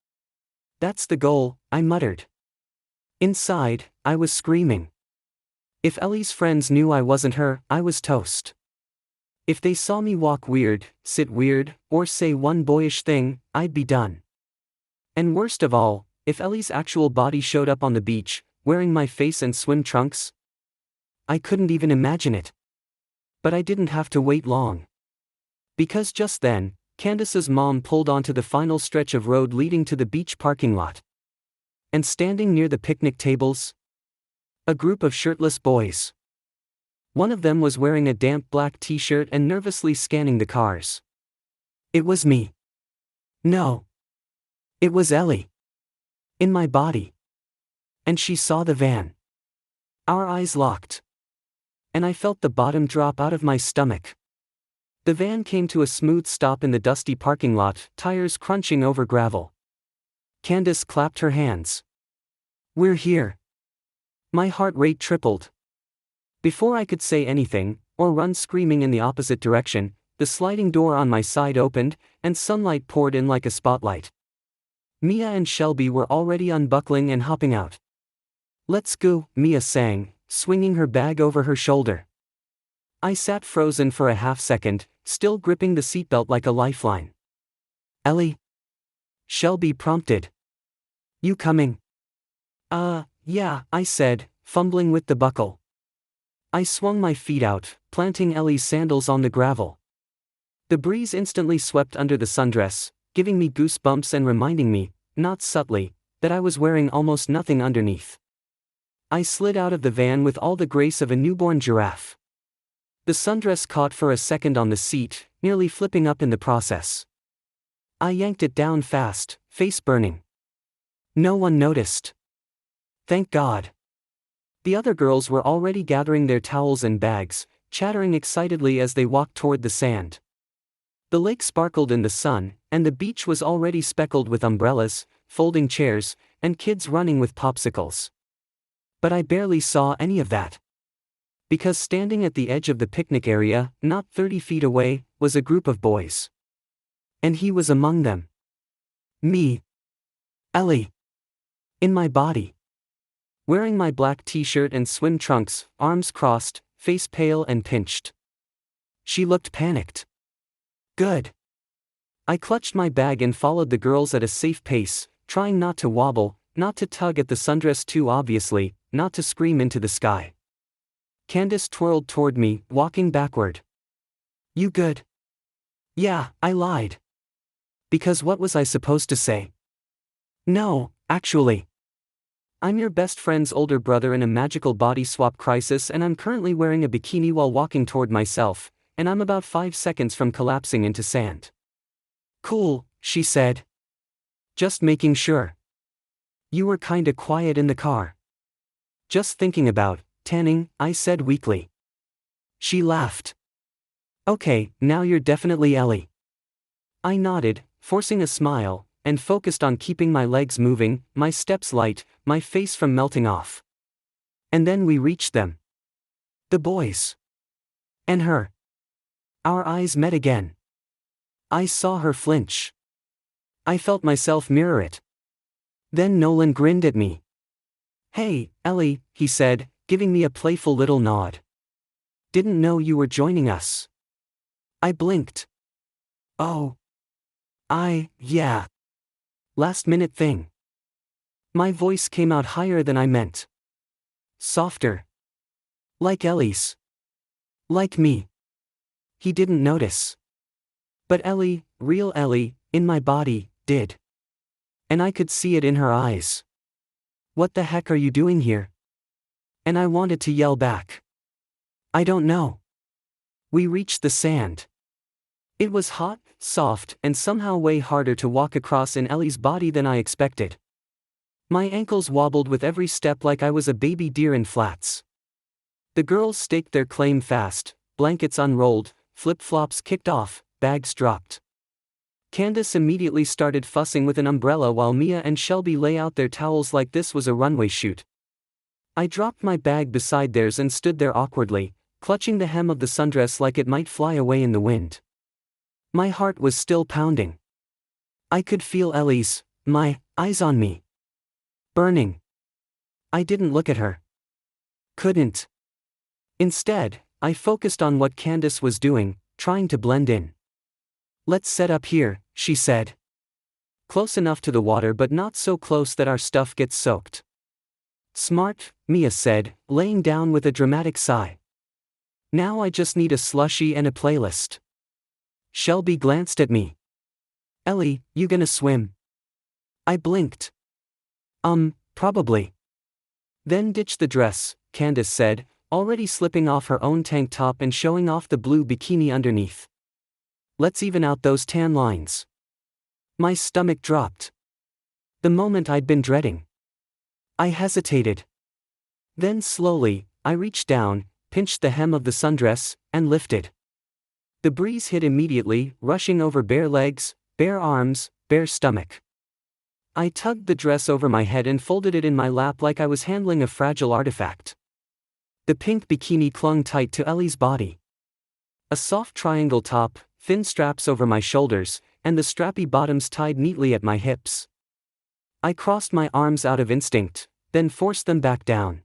"That's the goal," I muttered. Inside, I was screaming. If Ellie's friends knew I wasn't her, I was toast. If they saw me walk weird, sit weird, or say one boyish thing, I'd be done. And worst of all, if Ellie's actual body showed up on the beach, wearing my face and swim trunks? I couldn't even imagine it. But I didn't have to wait long. Because just then, Candace's mom pulled onto the final stretch of road leading to the beach parking lot. And standing near the picnic tables? A group of shirtless boys. One of them was wearing a damp black t-shirt and nervously scanning the cars. It was me. No. It was Ellie. In my body. And she saw the van. Our eyes locked. And I felt the bottom drop out of my stomach. The van came to a smooth stop in the dusty parking lot, tires crunching over gravel. Candace clapped her hands. "We're here." My heart rate tripled. Before I could say anything, or run screaming in the opposite direction, the sliding door on my side opened, and sunlight poured in like a spotlight. Mia and Shelby were already unbuckling and hopping out. "Let's go," Mia sang, swinging her bag over her shoulder. I sat frozen for a half second, still gripping the seatbelt like a lifeline. "Ellie?" Shelby prompted. "You coming?" Yeah, I said, fumbling with the buckle. I swung my feet out, planting Ellie's sandals on the gravel. The breeze instantly swept under the sundress, giving me goosebumps and reminding me, not subtly, that I was wearing almost nothing underneath. I slid out of the van with all the grace of a newborn giraffe. The sundress caught for a second on the seat, nearly flipping up in the process. I yanked it down fast, face burning. No one noticed. Thank God. The other girls were already gathering their towels and bags, chattering excitedly as they walked toward the sand. The lake sparkled in the sun, and the beach was already speckled with umbrellas, folding chairs, and kids running with popsicles. But I barely saw any of that. Because standing at the edge of the picnic area, not 30 feet away, was a group of boys. And he was among them. Me. Ellie. In my body. Wearing my black t-shirt and swim trunks, arms crossed, face pale and pinched. She looked panicked. Good. I clutched my bag and followed the girls at a safe pace, trying not to wobble, not to tug at the sundress too obviously, not to scream into the sky. Candace twirled toward me, walking backward. "You good?" "Yeah," I lied. Because what was I supposed to say? "No, actually. I'm your best friend's older brother in a magical body swap crisis and I'm currently wearing a bikini while walking toward myself, and I'm about 5 seconds from collapsing into sand." "Cool," she said. "Just making sure. You were kinda quiet in the car." "Just thinking about tanning," I said weakly. She laughed. "Okay, now you're definitely Ellie." I nodded, forcing a smile, and focused on keeping my legs moving, my steps light, my face from melting off. And then we reached them. The boys. And her. Our eyes met again. I saw her flinch. I felt myself mirror it. Then Nolan grinned at me. "Hey, Ellie," he said, giving me a playful little nod. "Didn't know you were joining us." I blinked. "Oh. Yeah. Last minute thing." My voice came out higher than I meant. Softer. Like Ellie's. Like me. He didn't notice. But Ellie, real Ellie, in my body, did. And I could see it in her eyes. What the heck are you doing here? And I wanted to yell back. I don't know. We reached the sand. It was hot, soft, and somehow way harder to walk across in Ellie's body than I expected. My ankles wobbled with every step like I was a baby deer in flats. The girls staked their claim fast, blankets unrolled, flip-flops kicked off, bags dropped. Candace immediately started fussing with an umbrella while Mia and Shelby lay out their towels like this was a runway shoot. I dropped my bag beside theirs and stood there awkwardly, clutching the hem of the sundress like it might fly away in the wind. My heart was still pounding. I could feel Ellie's, my, eyes on me. Burning. I didn't look at her. Couldn't. Instead, I focused on what Candace was doing, trying to blend in. Let's set up here, she said. Close enough to the water but not so close that our stuff gets soaked. Smart, Mia said, laying down with a dramatic sigh. Now I just need a slushie and a playlist. Shelby glanced at me. Ellie, you gonna swim? I blinked. Probably. Then ditch the dress, Candace said, already slipping off her own tank top and showing off the blue bikini underneath. Let's even out those tan lines. My stomach dropped. The moment I'd been dreading. I hesitated. Then slowly, I reached down, pinched the hem of the sundress, and lifted. The breeze hit immediately, rushing over bare legs, bare arms, bare stomach. I tugged the dress over my head and folded it in my lap like I was handling a fragile artifact. The pink bikini clung tight to Ellie's body. A soft triangle top, thin straps over my shoulders, and the strappy bottoms tied neatly at my hips. I crossed my arms out of instinct, then forced them back down.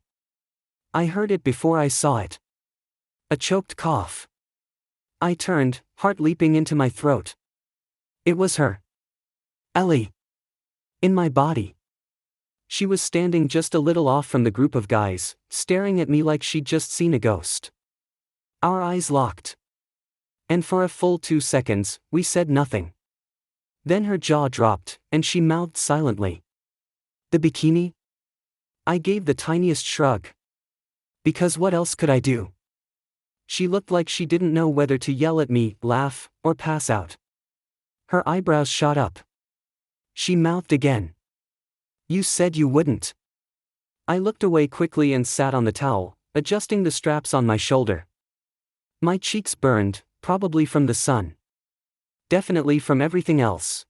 I heard it before I saw it. A choked cough. I turned, heart leaping into my throat. It was her. Ellie. In my body. She was standing just a little off from the group of guys, staring at me like she'd just seen a ghost. Our eyes locked. And for a full 2 seconds, we said nothing. Then her jaw dropped, and she mouthed silently. The bikini? I gave the tiniest shrug. Because what else could I do? She looked like she didn't know whether to yell at me, laugh, or pass out. Her eyebrows shot up. She mouthed again. You said you wouldn't. I looked away quickly and sat on the towel, adjusting the straps on my shoulder. My cheeks burned, probably from the sun. Definitely from everything else.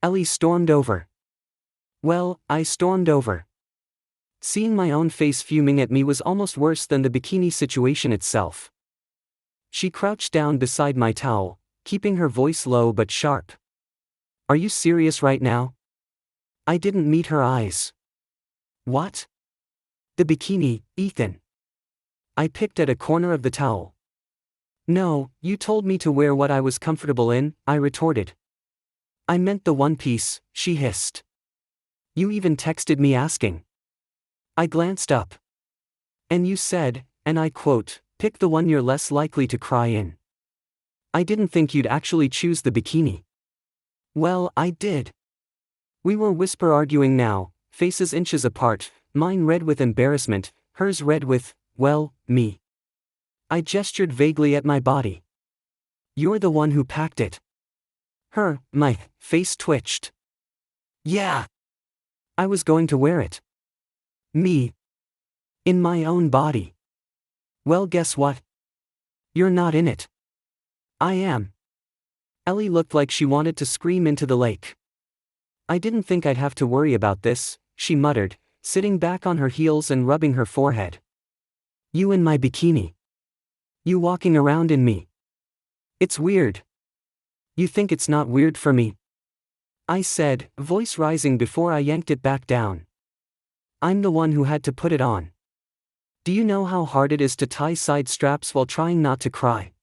Ellie stormed over. Well, I stormed over. Seeing my own face fuming at me was almost worse than the bikini situation itself. She crouched down beside my towel, keeping her voice low but sharp. Are you serious right now? I didn't meet her eyes. What? The bikini, Ethan. I picked at a corner of the towel. No, you told me to wear what I was comfortable in, I retorted. I meant the one piece, she hissed. You even texted me asking. I glanced up. And you said, and I quote, pick the one you're less likely to cry in. I didn't think you'd actually choose the bikini. Well, I did. We were whisper arguing now, faces inches apart, mine red with embarrassment, hers red with, well, me. I gestured vaguely at my body. You're the one who packed it. My face twitched. Yeah. I was going to wear it. Me. In my own body. Well, guess what? You're not in it. I am. Ellie looked like she wanted to scream into the lake. I didn't think I'd have to worry about this, she muttered, sitting back on her heels and rubbing her forehead. You in my bikini. You walking around in me. It's weird. You think it's not weird for me? I said, voice rising before I yanked it back down. I'm the one who had to put it on. Do you know how hard it is to tie side straps while trying not to cry?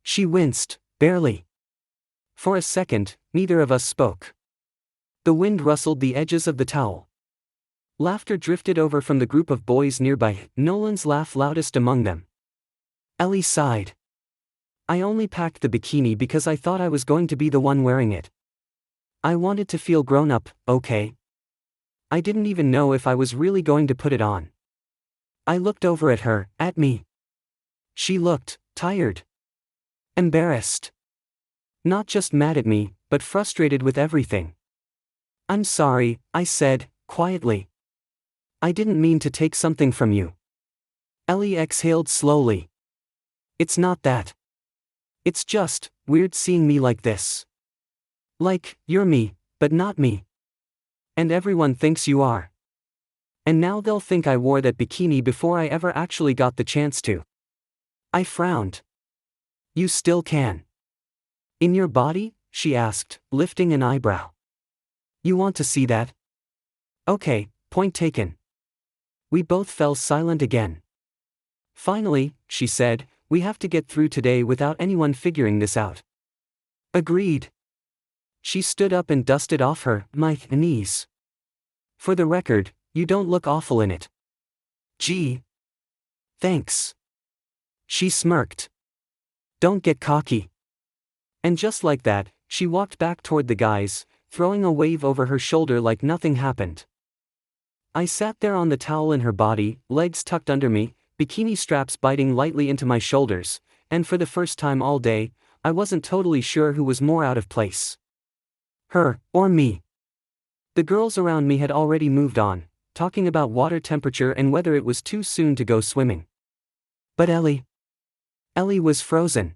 She winced, barely. For a second, neither of us spoke. The wind rustled the edges of the towel. Laughter drifted over from the group of boys nearby, Nolan's laugh loudest among them. Ellie sighed. I only packed the bikini because I thought I was going to be the one wearing it. I wanted to feel grown up, okay? I didn't even know if I was really going to put it on. I looked over at her, at me. She looked tired. Embarrassed. Not just mad at me, but frustrated with everything. I'm sorry, I said, quietly. I didn't mean to take something from you. Ellie exhaled slowly. It's not that. It's just weird seeing me like this. Like, you're me, but not me. And everyone thinks you are. And now they'll think I wore that bikini before I ever actually got the chance to. I frowned. You still can. In your body? She asked, lifting an eyebrow. You want to see that? Okay, point taken. We both fell silent again. Finally, she said, we have to get through today without anyone figuring this out. Agreed. She stood up and dusted off my knees. For the record, you don't look awful in it. Gee. Thanks. She smirked. Don't get cocky. And just like that, she walked back toward the guys, throwing a wave over her shoulder like nothing happened. I sat there on the towel in her body, legs tucked under me, bikini straps biting lightly into my shoulders, and for the first time all day, I wasn't totally sure who was more out of place. Her, or me. The girls around me had already moved on, talking about water temperature and whether it was too soon to go swimming. But Ellie was frozen.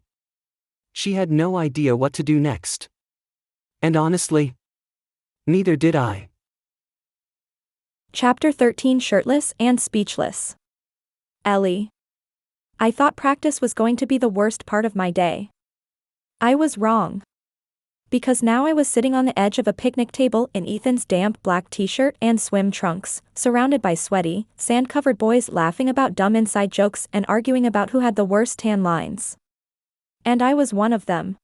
She had no idea what to do next. And honestly, neither did I. Chapter 13 Shirtless and Speechless. Ellie. I thought practice was going to be the worst part of my day. I was wrong. Because now I was sitting on the edge of a picnic table in Ethan's damp black t-shirt and swim trunks, surrounded by sweaty, sand-covered boys laughing about dumb inside jokes and arguing about who had the worst tan lines. And I was one of them.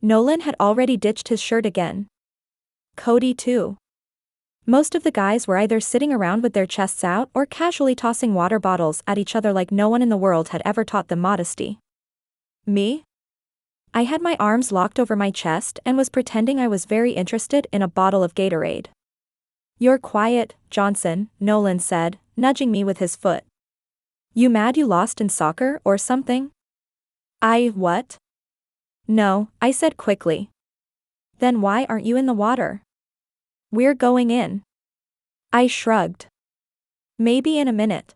Nolan had already ditched his shirt again. Cody too. Most of the guys were either sitting around with their chests out or casually tossing water bottles at each other like no one in the world had ever taught them modesty. Me? I had my arms locked over my chest and was pretending I was very interested in a bottle of Gatorade. You're quiet, Johnson, Nolan said, nudging me with his foot. You mad you lost in soccer or something? What? No, I said quickly. Then why aren't you in the water? We're going in. I shrugged. Maybe in a minute.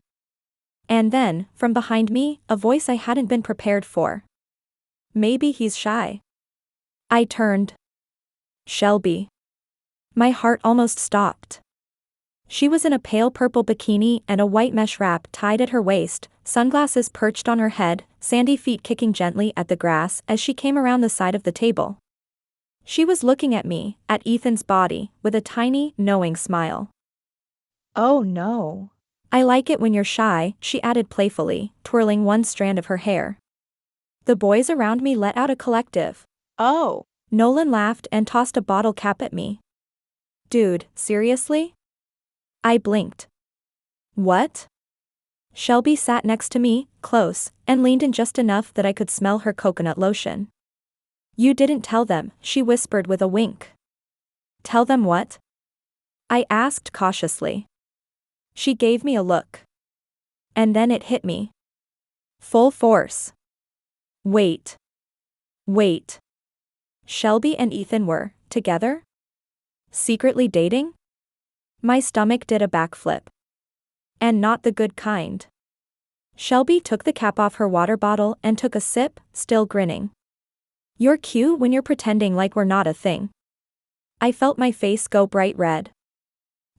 And then, from behind me, a voice I hadn't been prepared for. Maybe he's shy. I turned. Shelby. My heart almost stopped. She was in a pale purple bikini and a white mesh wrap tied at her waist, sunglasses perched on her head, sandy feet kicking gently at the grass as she came around the side of the table. She was looking at me, at Ethan's body, with a tiny, knowing smile. Oh no. I like it when you're shy, she added playfully, twirling one strand of her hair. The boys around me let out a collective. Oh. Nolan laughed and tossed a bottle cap at me. Dude, seriously? I blinked. What? Shelby sat next to me, close, and leaned in just enough that I could smell her coconut lotion. You didn't tell them, she whispered with a wink. Tell them what? I asked cautiously. She gave me a look. And then it hit me. Full force. Wait. Shelby and Ethan were, together? Secretly dating? My stomach did a backflip. And not the good kind. Shelby took the cap off her water bottle and took a sip, still grinning. You're cute when you're pretending like we're not a thing. I felt my face go bright red.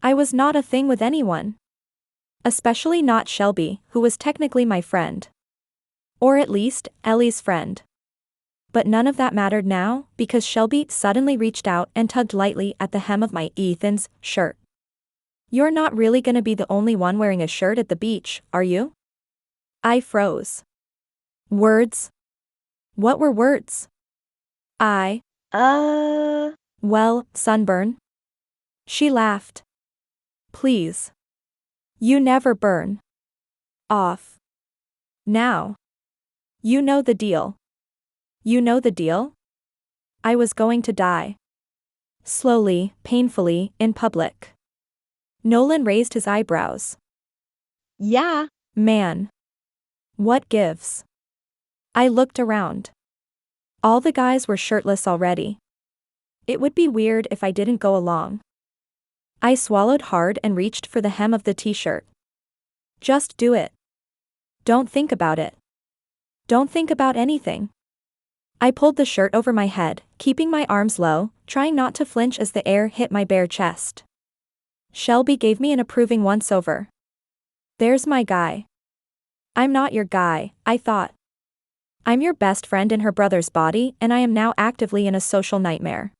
I was not a thing with anyone. Especially not Shelby, who was technically my friend. Or at least, Ellie's friend. But none of that mattered now, because Shelby suddenly reached out and tugged lightly at the hem of my Ethan's shirt. You're not really gonna be the only one wearing a shirt at the beach, are you? I froze. Words? What were words? Well, sunburn. She laughed. Please. You never burn. Off. Now. You know the deal. You know the deal? I was going to die. Slowly, painfully, in public. Nolan raised his eyebrows. Yeah. Man. What gives? I looked around. All the guys were shirtless already. It would be weird if I didn't go along. I swallowed hard and reached for the hem of the t-shirt. Just do it. Don't think about it. Don't think about anything. I pulled the shirt over my head, keeping my arms low, trying not to flinch as the air hit my bare chest. Shelby gave me an approving once-over. There's my guy. I'm not your guy, I thought. I'm your best friend in her brother's body, and I am now actively in a social nightmare.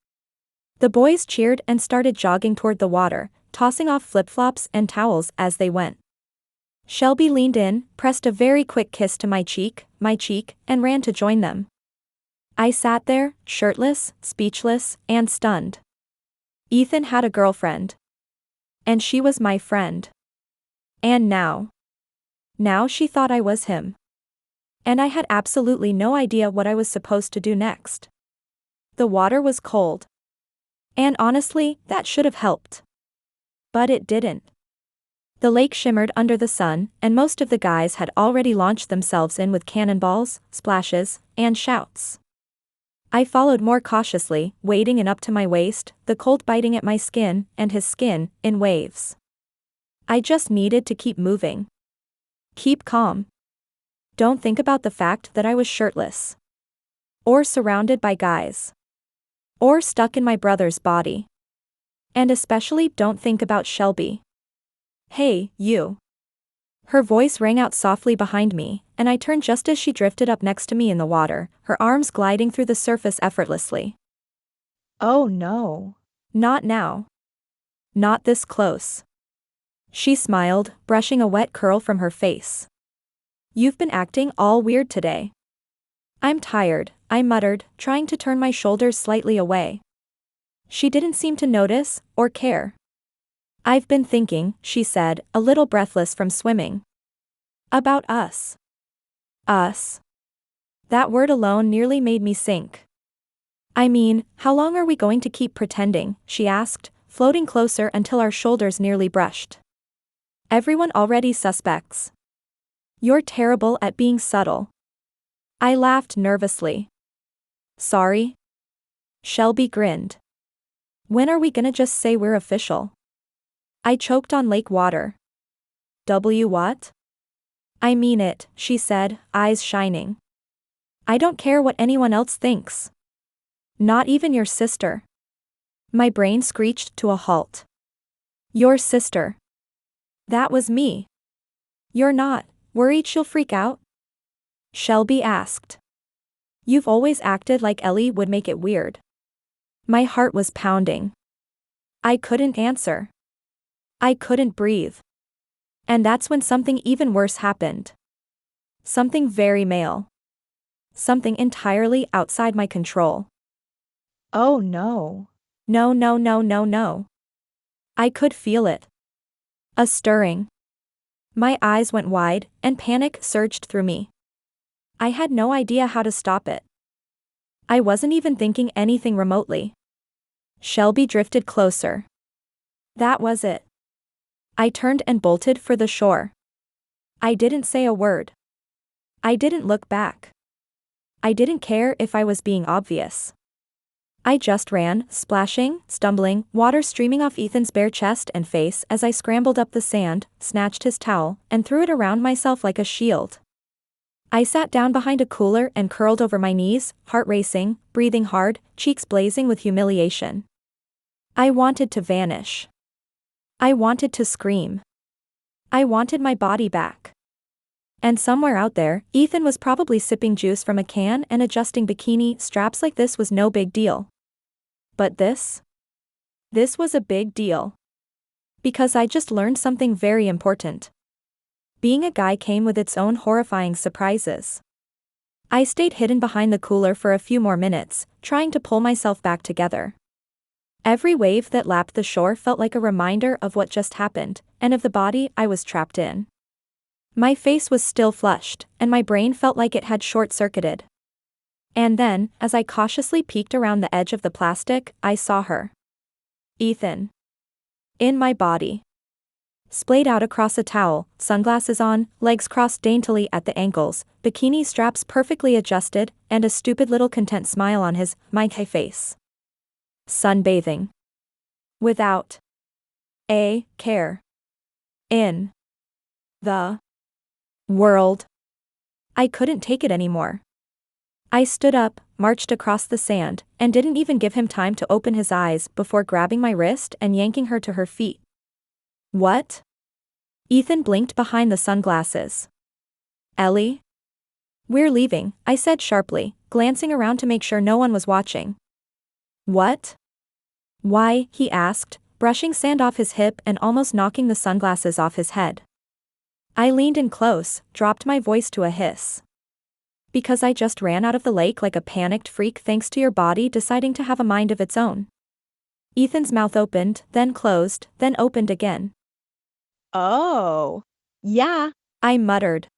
The boys cheered and started jogging toward the water, tossing off flip-flops and towels as they went. Shelby leaned in, pressed a very quick kiss to my cheek, and ran to join them. I sat there, shirtless, speechless, and stunned. Ethan had a girlfriend. And she was my friend. And now she thought I was him. And I had absolutely no idea what I was supposed to do next. The water was cold. And honestly, that should have helped. But it didn't. The lake shimmered under the sun, and most of the guys had already launched themselves in with cannonballs, splashes, and shouts. I followed more cautiously, wading in up to my waist, the cold biting at my skin, and his skin, in waves. I just needed to keep moving. Keep calm. Don't think about the fact that I was shirtless. Or surrounded by guys. Or stuck in my brother's body. And especially don't think about Shelby. Hey, you. Her voice rang out softly behind me, and I turned just as she drifted up next to me in the water, her arms gliding through the surface effortlessly. Oh no. Not now. Not this close. She smiled, brushing a wet curl from her face. You've been acting all weird today. I'm tired, I muttered, trying to turn my shoulders slightly away. She didn't seem to notice, or care. I've been thinking, she said, a little breathless from swimming. About us. Us. That word alone nearly made me sink. I mean, how long are we going to keep pretending, she asked, floating closer until our shoulders nearly brushed. Everyone already suspects. You're terrible at being subtle. I laughed nervously. Sorry? Shelby grinned. When are we gonna just say we're official? I choked on lake water. What? I mean it, she said, eyes shining. I don't care what anyone else thinks. Not even your sister. My brain screeched to a halt. Your sister. That was me. You're not worried she'll freak out? Shelby asked. You've always acted like Ellie would make it weird. My heart was pounding. I couldn't answer. I couldn't breathe. And that's when something even worse happened. Something very male. Something entirely outside my control. Oh no. No. I could feel it. A stirring. My eyes went wide, and panic surged through me. I had no idea how to stop it. I wasn't even thinking anything remotely. Shelby drifted closer. That was it. I turned and bolted for the shore. I didn't say a word. I didn't look back. I didn't care if I was being obvious. I just ran, splashing, stumbling, water streaming off Ethan's bare chest and face as I scrambled up the sand, snatched his towel, and threw it around myself like a shield. I sat down behind a cooler and curled over my knees, heart racing, breathing hard, cheeks blazing with humiliation. I wanted to vanish. I wanted to scream. I wanted my body back. And somewhere out there, Ethan was probably sipping juice from a can and adjusting bikini straps like this was no big deal. But this was a big deal. Because I just learned something very important. Being a guy came with its own horrifying surprises. I stayed hidden behind the cooler for a few more minutes, trying to pull myself back together. Every wave that lapped the shore felt like a reminder of what just happened, and of the body I was trapped in. My face was still flushed, and my brain felt like it had short-circuited. And then, as I cautiously peeked around the edge of the plastic, I saw her. Ethan. In my body. Splayed out across a towel, sunglasses on, legs crossed daintily at the ankles, bikini straps perfectly adjusted, and a stupid little content smile on his, my face. Sunbathing. Without a care. In the world. I couldn't take it anymore. I stood up, marched across the sand, and didn't even give him time to open his eyes before grabbing my wrist and yanking her to her feet. What? Ethan blinked behind the sunglasses. Ellie? We're leaving, I said sharply, glancing around to make sure no one was watching. What? Why? He asked, brushing sand off his hip and almost knocking the sunglasses off his head. I leaned in close, dropped my voice to a hiss. Because I just ran out of the lake like a panicked freak thanks to your body deciding to have a mind of its own. Ethan's mouth opened, then closed, then opened again. Oh. Yeah. I muttered.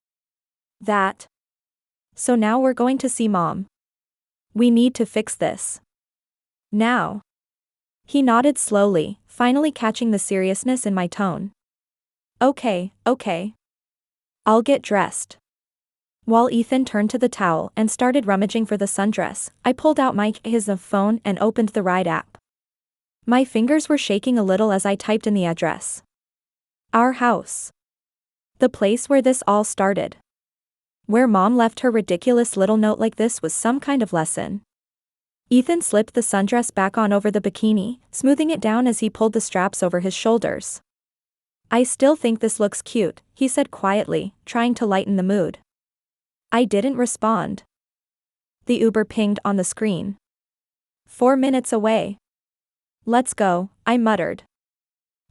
That. So now we're going to see Mom. We need to fix this. Now. He nodded slowly, finally catching the seriousness in my tone. Okay. I'll get dressed. While Ethan turned to the towel and started rummaging for the sundress, I pulled out his phone and opened the ride app. My fingers were shaking a little as I typed in the address. Our house. The place where this all started. Where Mom left her ridiculous little note like this was some kind of lesson. Ethan slipped the sundress back on over the bikini, smoothing it down as he pulled the straps over his shoulders. I still think this looks cute, he said quietly, trying to lighten the mood. I didn't respond. The Uber pinged on the screen. 4 minutes away. Let's go, I muttered.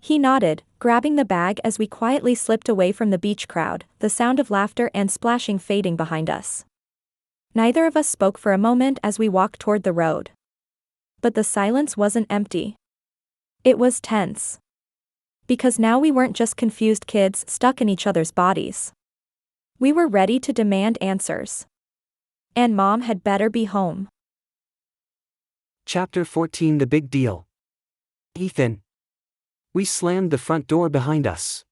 He nodded, grabbing the bag as we quietly slipped away from the beach crowd, the sound of laughter and splashing fading behind us. Neither of us spoke for a moment as we walked toward the road. But the silence wasn't empty. It was tense. Because now we weren't just confused kids stuck in each other's bodies. We were ready to demand answers. And Mom had better be home. Chapter 14 The Big Deal. Ethan. We slammed the front door behind us.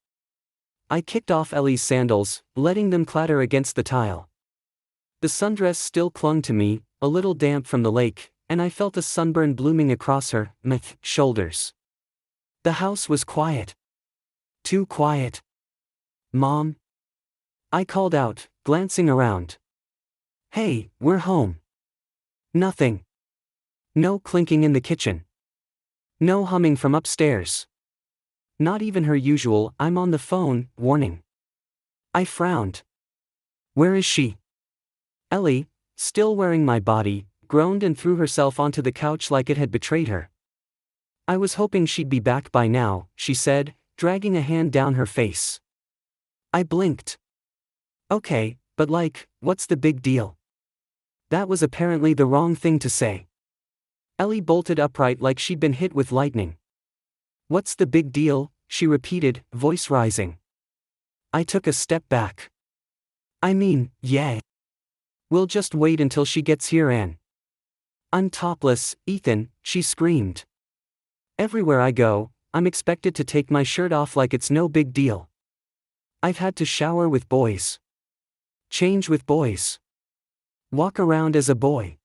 I kicked off Ellie's sandals, letting them clatter against the tile. The sundress still clung to me, a little damp from the lake, and I felt a sunburn blooming across her shoulders. The house was quiet. Too quiet. Mom? I called out, glancing around. Hey, we're home. Nothing. No clinking in the kitchen. No humming from upstairs. Not even her usual "I'm on the phone" warning. I frowned. Where is she? Ellie, still wearing my body, groaned and threw herself onto the couch like it had betrayed her. I was hoping she'd be back by now, she said, dragging a hand down her face. I blinked. Okay, but what's the big deal? That was apparently the wrong thing to say. Ellie bolted upright like she'd been hit with lightning. What's the big deal? She repeated, voice rising. I took a step back. I mean, yeah. We'll just wait until she gets here and... I'm topless, Ethan, she screamed. Everywhere I go, I'm expected to take my shirt off like it's no big deal. I've had to shower with boys. Change with boys. Walk around as a boy.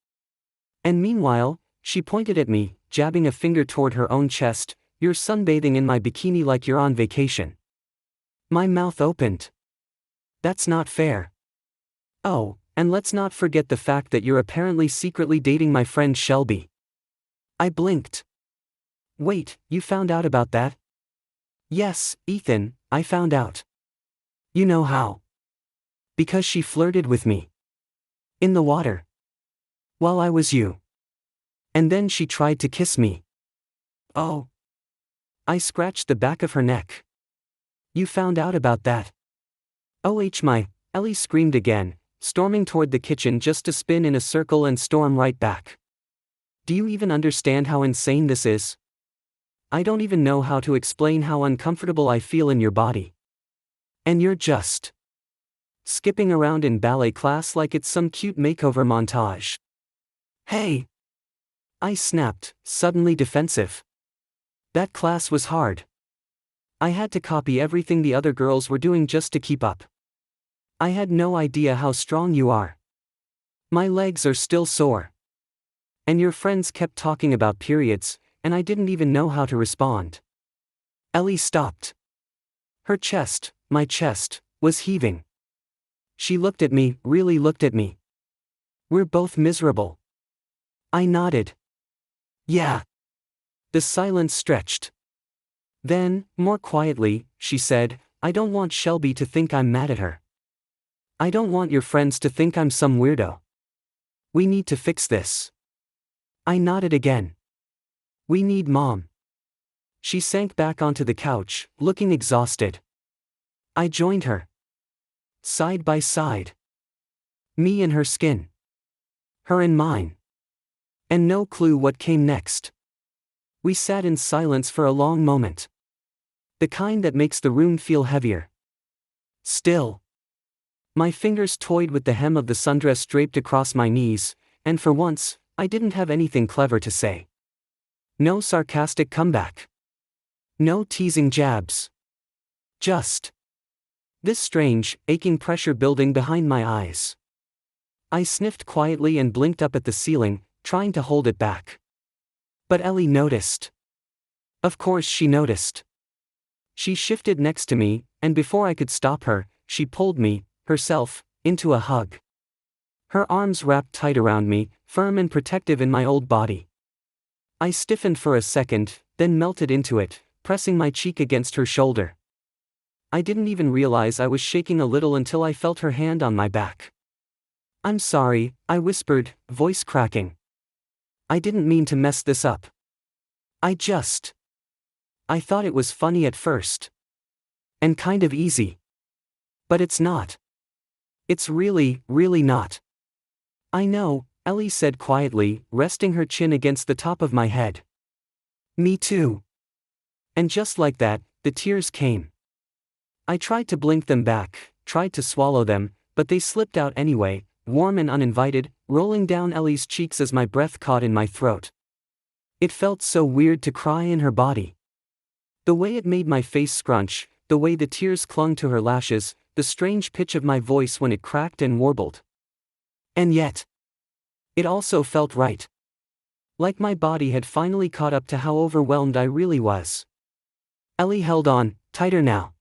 And meanwhile, she pointed at me, jabbing a finger toward her own chest, you're sunbathing in my bikini like you're on vacation. My mouth opened. That's not fair. Oh, and let's not forget the fact that you're apparently secretly dating my friend Shelby. I blinked. Wait, you found out about that? Yes, Ethan, I found out. You know how? Because she flirted with me. In the water. While I was you. And then she tried to kiss me. Oh. I scratched the back of her neck. You found out about that? My, Ellie screamed again, storming toward the kitchen just to spin in a circle and storm right back. Do you even understand how insane this is? I don't even know how to explain how uncomfortable I feel in your body. And you're just skipping around in ballet class like it's some cute makeover montage. Hey! I snapped, suddenly defensive. That class was hard. I had to copy everything the other girls were doing just to keep up. I had no idea how strong you are. My legs are still sore. And your friends kept talking about periods, and I didn't even know how to respond. Ellie stopped. Her chest, my chest, was heaving. She looked at me, really looked at me. We're both miserable. I nodded. Yeah. The silence stretched. Then, more quietly, she said, I don't want Shelby to think I'm mad at her. I don't want your friends to think I'm some weirdo. We need to fix this. I nodded again. We need Mom. She sank back onto the couch, looking exhausted. I joined her. Side by side. Me in her skin. Her in mine. And no clue what came next. We sat in silence for a long moment. The kind that makes the room feel heavier. Still. My fingers toyed with the hem of the sundress draped across my knees, and for once, I didn't have anything clever to say. No sarcastic comeback. No teasing jabs. Just this strange, aching pressure building behind my eyes. I sniffed quietly and blinked up at the ceiling, trying to hold it back. But Ellie noticed. Of course she noticed. She shifted next to me, and before I could stop her, she pulled me, herself, into a hug. Her arms wrapped tight around me, firm and protective in my old body. I stiffened for a second, then melted into it, pressing my cheek against her shoulder. I didn't even realize I was shaking a little until I felt her hand on my back. I'm sorry, I whispered, voice cracking. I didn't mean to mess this up. I thought it was funny at first. And kind of easy. But it's not. It's really, really not. I know, Ellie said quietly, resting her chin against the top of my head. Me too. And just like that, the tears came. I tried to blink them back, tried to swallow them, but they slipped out anyway, warm and uninvited, rolling down Ellie's cheeks as my breath caught in my throat. It felt so weird to cry in her body. The way it made my face scrunch, the way the tears clung to her lashes, the strange pitch of my voice when it cracked and warbled. And yet, it also felt right. Like my body had finally caught up to how overwhelmed I really was. Ellie held on, tighter now.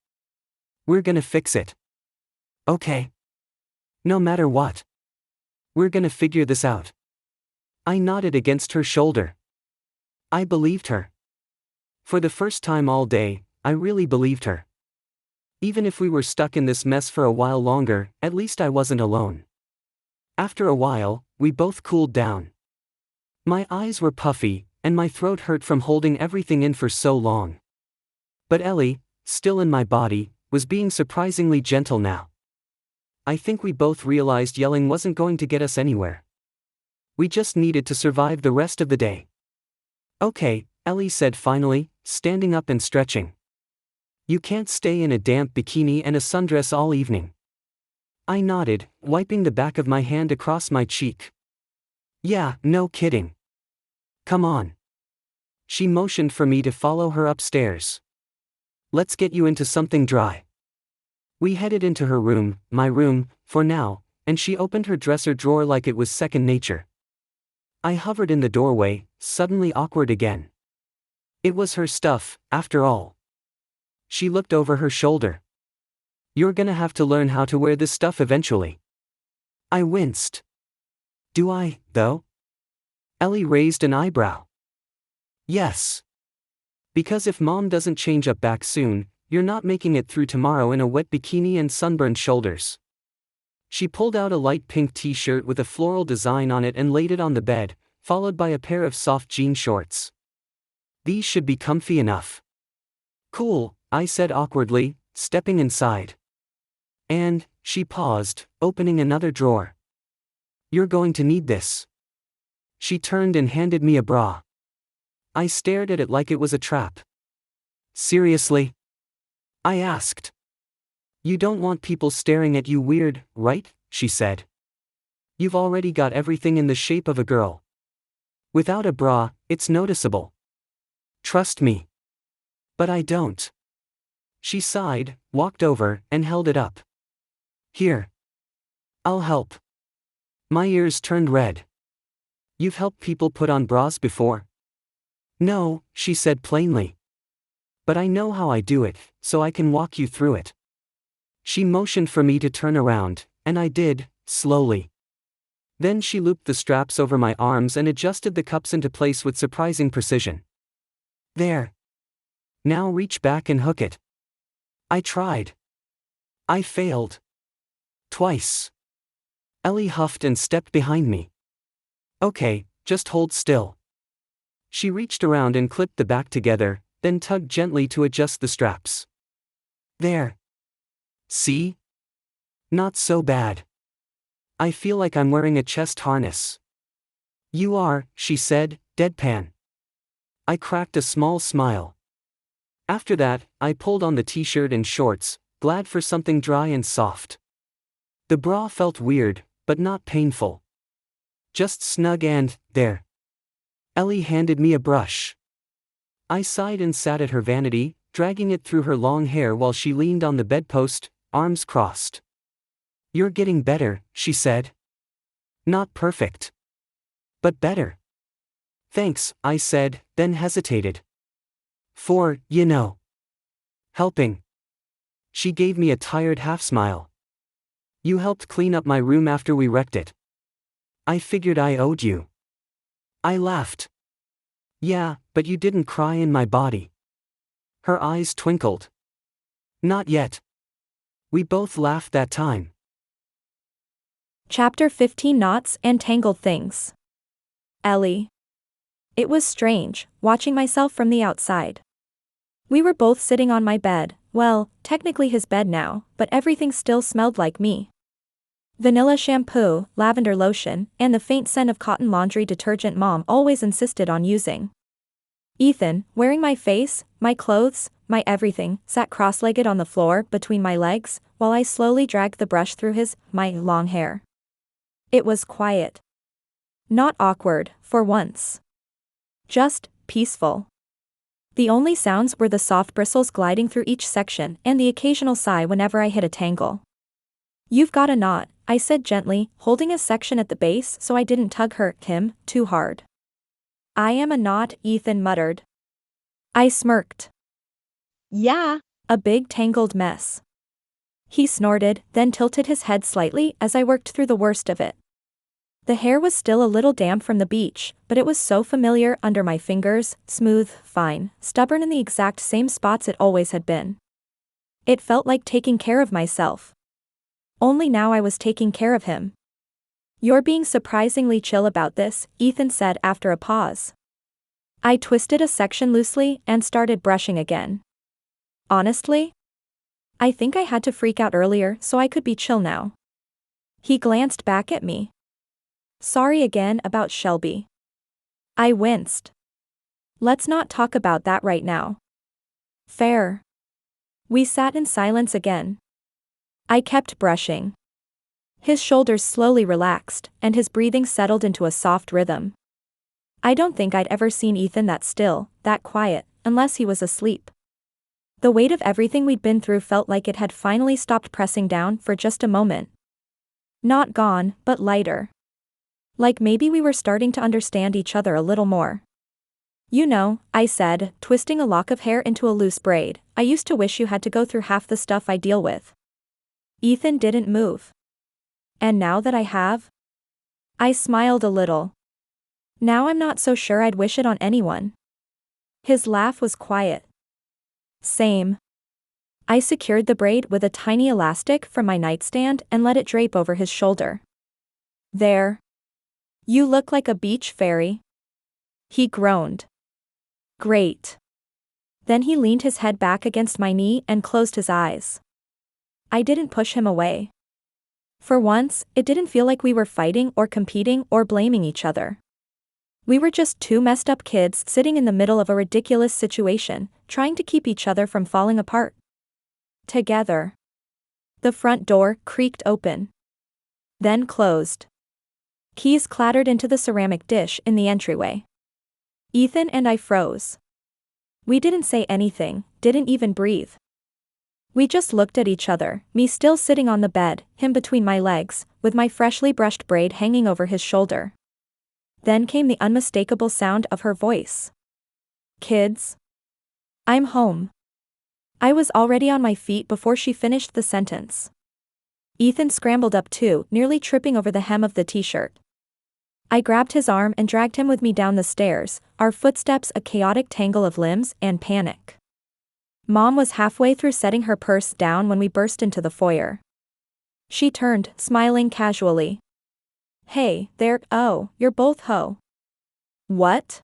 We're gonna fix it. Okay. No matter what. We're gonna figure this out. I nodded against her shoulder. I believed her. For the first time all day, I really believed her. Even if we were stuck in this mess for a while longer, at least I wasn't alone. After a while, we both cooled down. My eyes were puffy, and my throat hurt from holding everything in for so long. But Ellie, still in my body, was being surprisingly gentle now. I think we both realized yelling wasn't going to get us anywhere. We just needed to survive the rest of the day. Okay, Ellie said finally, standing up and stretching. You can't stay in a damp bikini and a sundress all evening. I nodded, wiping the back of my hand across my cheek. Yeah, no kidding. Come on. She motioned for me to follow her upstairs. Let's get you into something dry. We headed into her room, my room, for now, and she opened her dresser drawer like it was second nature. I hovered in the doorway, suddenly awkward again. It was her stuff, after all. She looked over her shoulder. You're gonna have to learn how to wear this stuff eventually. I winced. Do I, though? Ellie raised an eyebrow. Yes. Because if Mom doesn't change up back soon, you're not making it through tomorrow in a wet bikini and sunburned shoulders. She pulled out a light pink t-shirt with a floral design on it and laid it on the bed, followed by a pair of soft jean shorts. These should be comfy enough. Cool, I said awkwardly, stepping inside. And, she paused, opening another drawer. You're going to need this. She turned and handed me a bra. I stared at it like it was a trap. Seriously? I asked. You don't want people staring at you weird, right? She said. You've already got everything in the shape of a girl. Without a bra, it's noticeable. Trust me. But I don't. She sighed, walked over, and held it up. Here. I'll help. My ears turned red. You've helped people put on bras before? No, she said plainly. But I know how I do it, so I can walk you through it. She motioned for me to turn around, and I did, slowly. Then she looped the straps over my arms and adjusted the cups into place with surprising precision. There. Now reach back and hook it. I tried. I failed. Twice. Ellie huffed and stepped behind me. Okay, just hold still. She reached around and clipped the back together, then tugged gently to adjust the straps. There. See? Not so bad. I feel like I'm wearing a chest harness. You are, she said, deadpan. I cracked a small smile. After that, I pulled on the t-shirt and shorts, glad for something dry and soft. The bra felt weird, but not painful. Just snug and, there. Ellie handed me a brush. I sighed and sat at her vanity, dragging it through her long hair while she leaned on the bedpost, arms crossed. You're getting better, she said. Not perfect. But better. Thanks, I said, then hesitated. For, helping. She gave me a tired half-smile. You helped clean up my room after we wrecked it. I figured I owed you. I laughed. Yeah, but you didn't cry in my body. Her eyes twinkled. Not yet. We both laughed that time. Chapter 15 Knots and Tangled Things. Ellie. It was strange, watching myself from the outside. We were both sitting on my bed, well, technically his bed now, but everything still smelled like me. Vanilla shampoo, lavender lotion, and the faint scent of cotton laundry detergent Mom always insisted on using. Ethan, wearing my face, my clothes, my everything, sat cross-legged on the floor between my legs, while I slowly dragged the brush through my long hair. It was quiet. Not awkward, for once. Just peaceful. The only sounds were the soft bristles gliding through each section and the occasional sigh whenever I hit a tangle. You've got a knot, I said gently, holding a section at the base so I didn't tug him too hard. I am a knot, Ethan muttered. I smirked. Yeah. A big tangled mess. He snorted, then tilted his head slightly as I worked through the worst of it. The hair was still a little damp from the beach, but it was so familiar under my fingers, smooth, fine, stubborn in the exact same spots it always had been. It felt like taking care of myself. Only now I was taking care of him. You're being surprisingly chill about this, Ethan said after a pause. I twisted a section loosely and started brushing again. Honestly? I think I had to freak out earlier so I could be chill now. He glanced back at me. Sorry again about Shelby. I winced. Let's not talk about that right now. Fair. We sat in silence again. I kept brushing. His shoulders slowly relaxed, and his breathing settled into a soft rhythm. I don't think I'd ever seen Ethan that still, that quiet, unless he was asleep. The weight of everything we'd been through felt like it had finally stopped pressing down for just a moment. Not gone, but lighter. Like maybe we were starting to understand each other a little more. You know, I said, twisting a lock of hair into a loose braid, I used to wish you had to go through half the stuff I deal with. Ethan didn't move. And now that I have? I smiled a little. Now I'm not so sure I'd wish it on anyone. His laugh was quiet. Same. I secured the braid with a tiny elastic from my nightstand and let it drape over his shoulder. There. You look like a beach fairy. He groaned. Great. Then he leaned his head back against my knee and closed his eyes. I didn't push him away. For once, it didn't feel like we were fighting or competing or blaming each other. We were just two messed up kids sitting in the middle of a ridiculous situation, trying to keep each other from falling apart. Together. The front door creaked open. Then closed. Keys clattered into the ceramic dish in the entryway. Ethan and I froze. We didn't say anything, didn't even breathe. We just looked at each other, me still sitting on the bed, him between my legs, with my freshly brushed braid hanging over his shoulder. Then came the unmistakable sound of her voice. "Kids? I'm home." I was already on my feet before she finished the sentence. Ethan scrambled up too, nearly tripping over the hem of the t-shirt. I grabbed his arm and dragged him with me down the stairs, our footsteps a chaotic tangle of limbs and panic. Mom was halfway through setting her purse down when we burst into the foyer. She turned, smiling casually. "Hey, there, oh, you're both ho." "What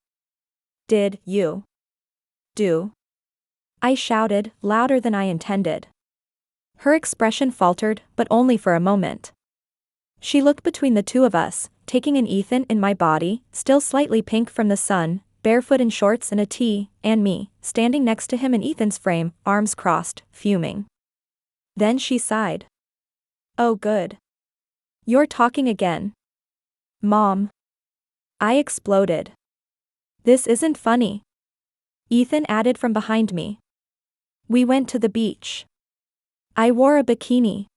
did you do?" I shouted, louder than I intended. Her expression faltered, but only for a moment. She looked between the two of us, taking in Ethan in my body, still slightly pink from the sun, barefoot in shorts and a tee, and me, standing next to him in Ethan's frame, arms crossed, fuming. Then she sighed. "Oh good. You're talking again. Mom." I exploded. "This isn't funny," Ethan added from behind me. "We went to the beach. I wore a bikini.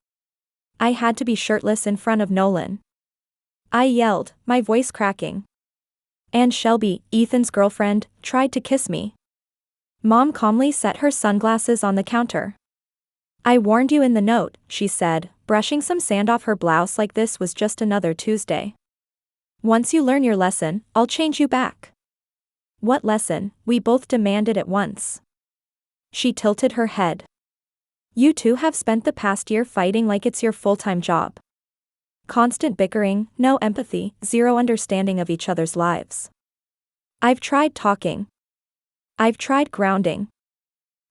I had to be shirtless in front of Nolan." I yelled, my voice cracking. "And Shelby, Ethan's girlfriend, tried to kiss me." Mom calmly set her sunglasses on the counter. "I warned you in the note," she said, brushing some sand off her blouse like this was just another Tuesday. "Once you learn your lesson, I'll change you back." "What lesson?" we both demanded at once. She tilted her head. "You two have spent the past year fighting like it's your full-time job. Constant bickering, no empathy, zero understanding of each other's lives. I've tried talking. I've tried grounding.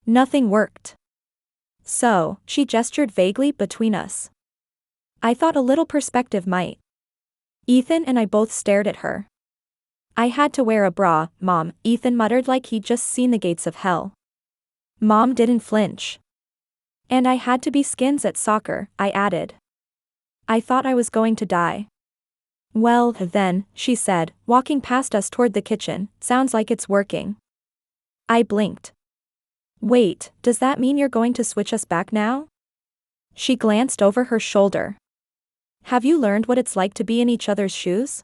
Nothing worked. So," she gestured vaguely between us. "I thought a little perspective might." Ethan and I both stared at her. "I had to wear a bra, Mom," Ethan muttered like he'd just seen the gates of hell. Mom didn't flinch. "And I had to be skins at soccer," I added. "I thought I was going to die." "Well, then," she said, walking past us toward the kitchen, "sounds like it's working." I blinked. "Wait, does that mean you're going to switch us back now?" She glanced over her shoulder. "Have you learned what it's like to be in each other's shoes?"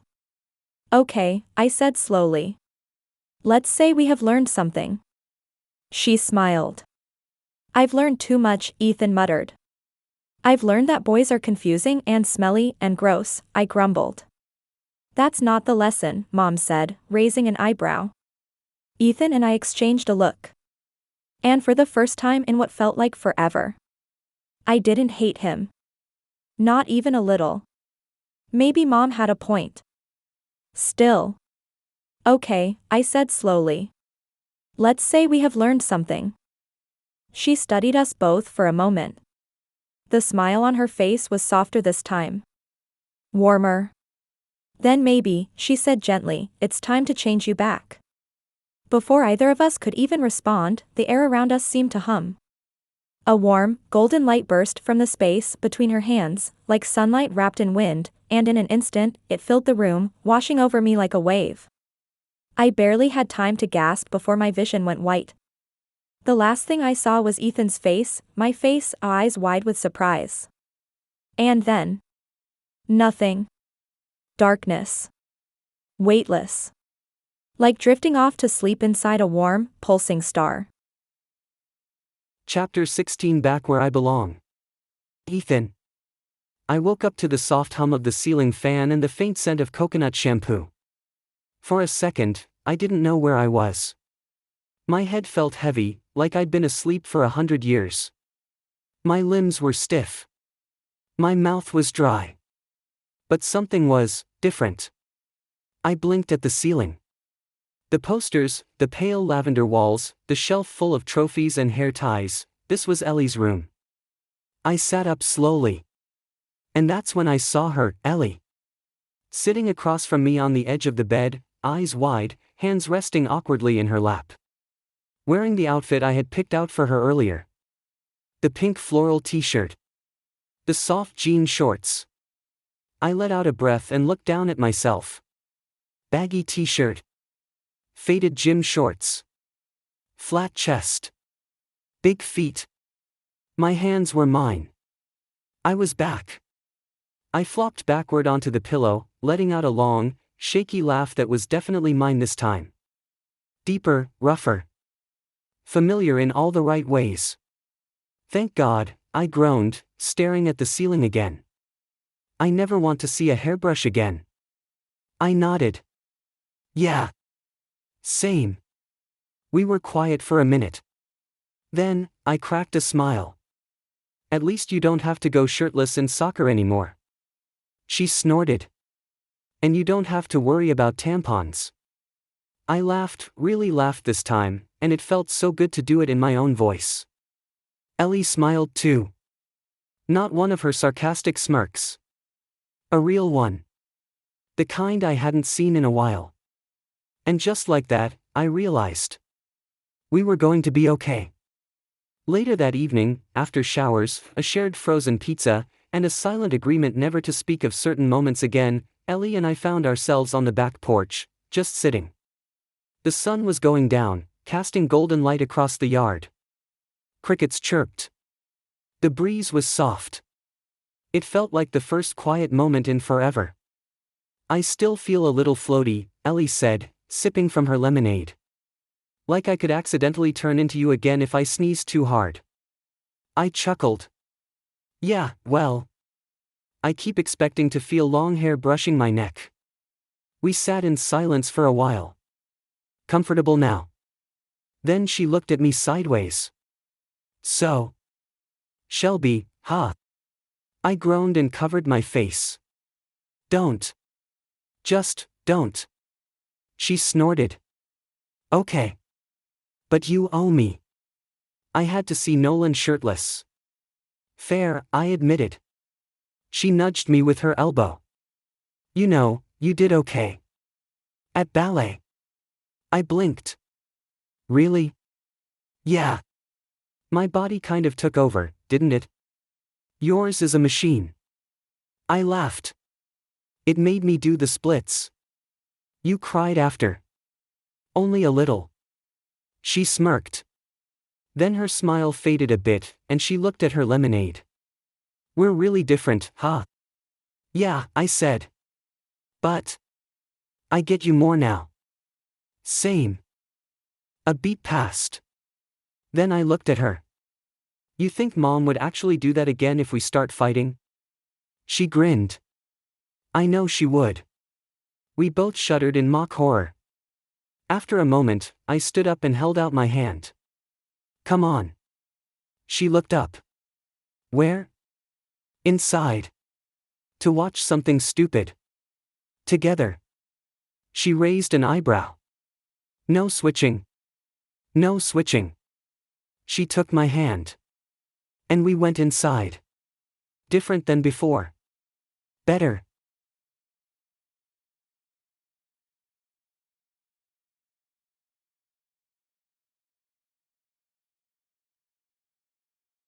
"Okay," I said slowly. "Let's say we have learned something." She smiled. "I've learned too much," Ethan muttered. "I've learned that boys are confusing and smelly and gross," I grumbled. "That's not the lesson," Mom said, raising an eyebrow. Ethan and I exchanged a look. And for the first time in what felt like forever, I didn't hate him. Not even a little. Maybe Mom had a point. Still. "Okay," I said slowly. "Let's say we have learned something." She studied us both for a moment. The smile on her face was softer this time. Warmer. "Then maybe," she said gently, "it's time to change you back." Before either of us could even respond, the air around us seemed to hum. A warm, golden light burst from the space between her hands, like sunlight wrapped in wind, and in an instant, it filled the room, washing over me like a wave. I barely had time to gasp before my vision went white. The last thing I saw was Ethan's face, my face, eyes wide with surprise. And then, nothing. Darkness. Weightless. Like drifting off to sleep inside a warm, pulsing star. Chapter 16. Back where I belong. Ethan. I woke up to the soft hum of the ceiling fan and the faint scent of coconut shampoo. For a second, I didn't know where I was. My head felt heavy, like I'd been asleep for 100 years. My limbs were stiff. My mouth was dry. But something was different. I blinked at the ceiling. The posters, the pale lavender walls, the shelf full of trophies and hair ties, this was Ellie's room. I sat up slowly. And that's when I saw her, Ellie. Sitting across from me on the edge of the bed, eyes wide, hands resting awkwardly in her lap. Wearing the outfit I had picked out for her earlier. The pink floral t-shirt. The soft jean shorts. I let out a breath and looked down at myself. Baggy t-shirt. Faded gym shorts. Flat chest. Big feet. My hands were mine. I was back. I flopped backward onto the pillow, letting out a long, shaky laugh that was definitely mine this time. Deeper, rougher. Familiar in all the right ways. Thank God, I groaned, staring at the ceiling again. I never want to see a hairbrush again. I nodded. Yeah. Same. We were quiet for a minute. Then, I cracked a smile. At least you don't have to go shirtless in soccer anymore. She snorted. And you don't have to worry about tampons. I laughed, really laughed this time, and it felt so good to do it in my own voice. Ellie smiled too. Not one of her sarcastic smirks. A real one. The kind I hadn't seen in a while. And just like that, I realized. We were going to be okay. Later that evening, after showers, a shared frozen pizza, and a silent agreement never to speak of certain moments again, Ellie and I found ourselves on the back porch, just sitting. The sun was going down, casting golden light across the yard. Crickets chirped. The breeze was soft. It felt like the first quiet moment in forever. I still feel a little floaty, Ellie said, sipping from her lemonade. Like I could accidentally turn into you again if I sneezed too hard. I chuckled. Yeah, well. I keep expecting to feel long hair brushing my neck. We sat in silence for a while. Comfortable now. Then she looked at me sideways. So? Shelby, huh? I groaned and covered my face. Don't. Just, don't. She snorted. Okay. But you owe me. I had to see Nolan shirtless. Fair, I admitted. She nudged me with her elbow. You know, you did okay. At ballet. I blinked. Really? Yeah. My body kind of took over, didn't it? Yours is a machine. I laughed. It made me do the splits. You cried after. Only a little. She smirked. Then her smile faded a bit, and she looked at her lemonade. We're really different, huh? Yeah, I said. But. I get you more now. Same. A beat passed. Then I looked at her. You think Mom would actually do that again if we start fighting? She grinned. I know she would. We both shuddered in mock horror. After a moment, I stood up and held out my hand. Come on. She looked up. Where? Inside. To watch something stupid. Together. She raised an eyebrow. No switching. No switching. She took my hand. And we went inside. Different than before. Better.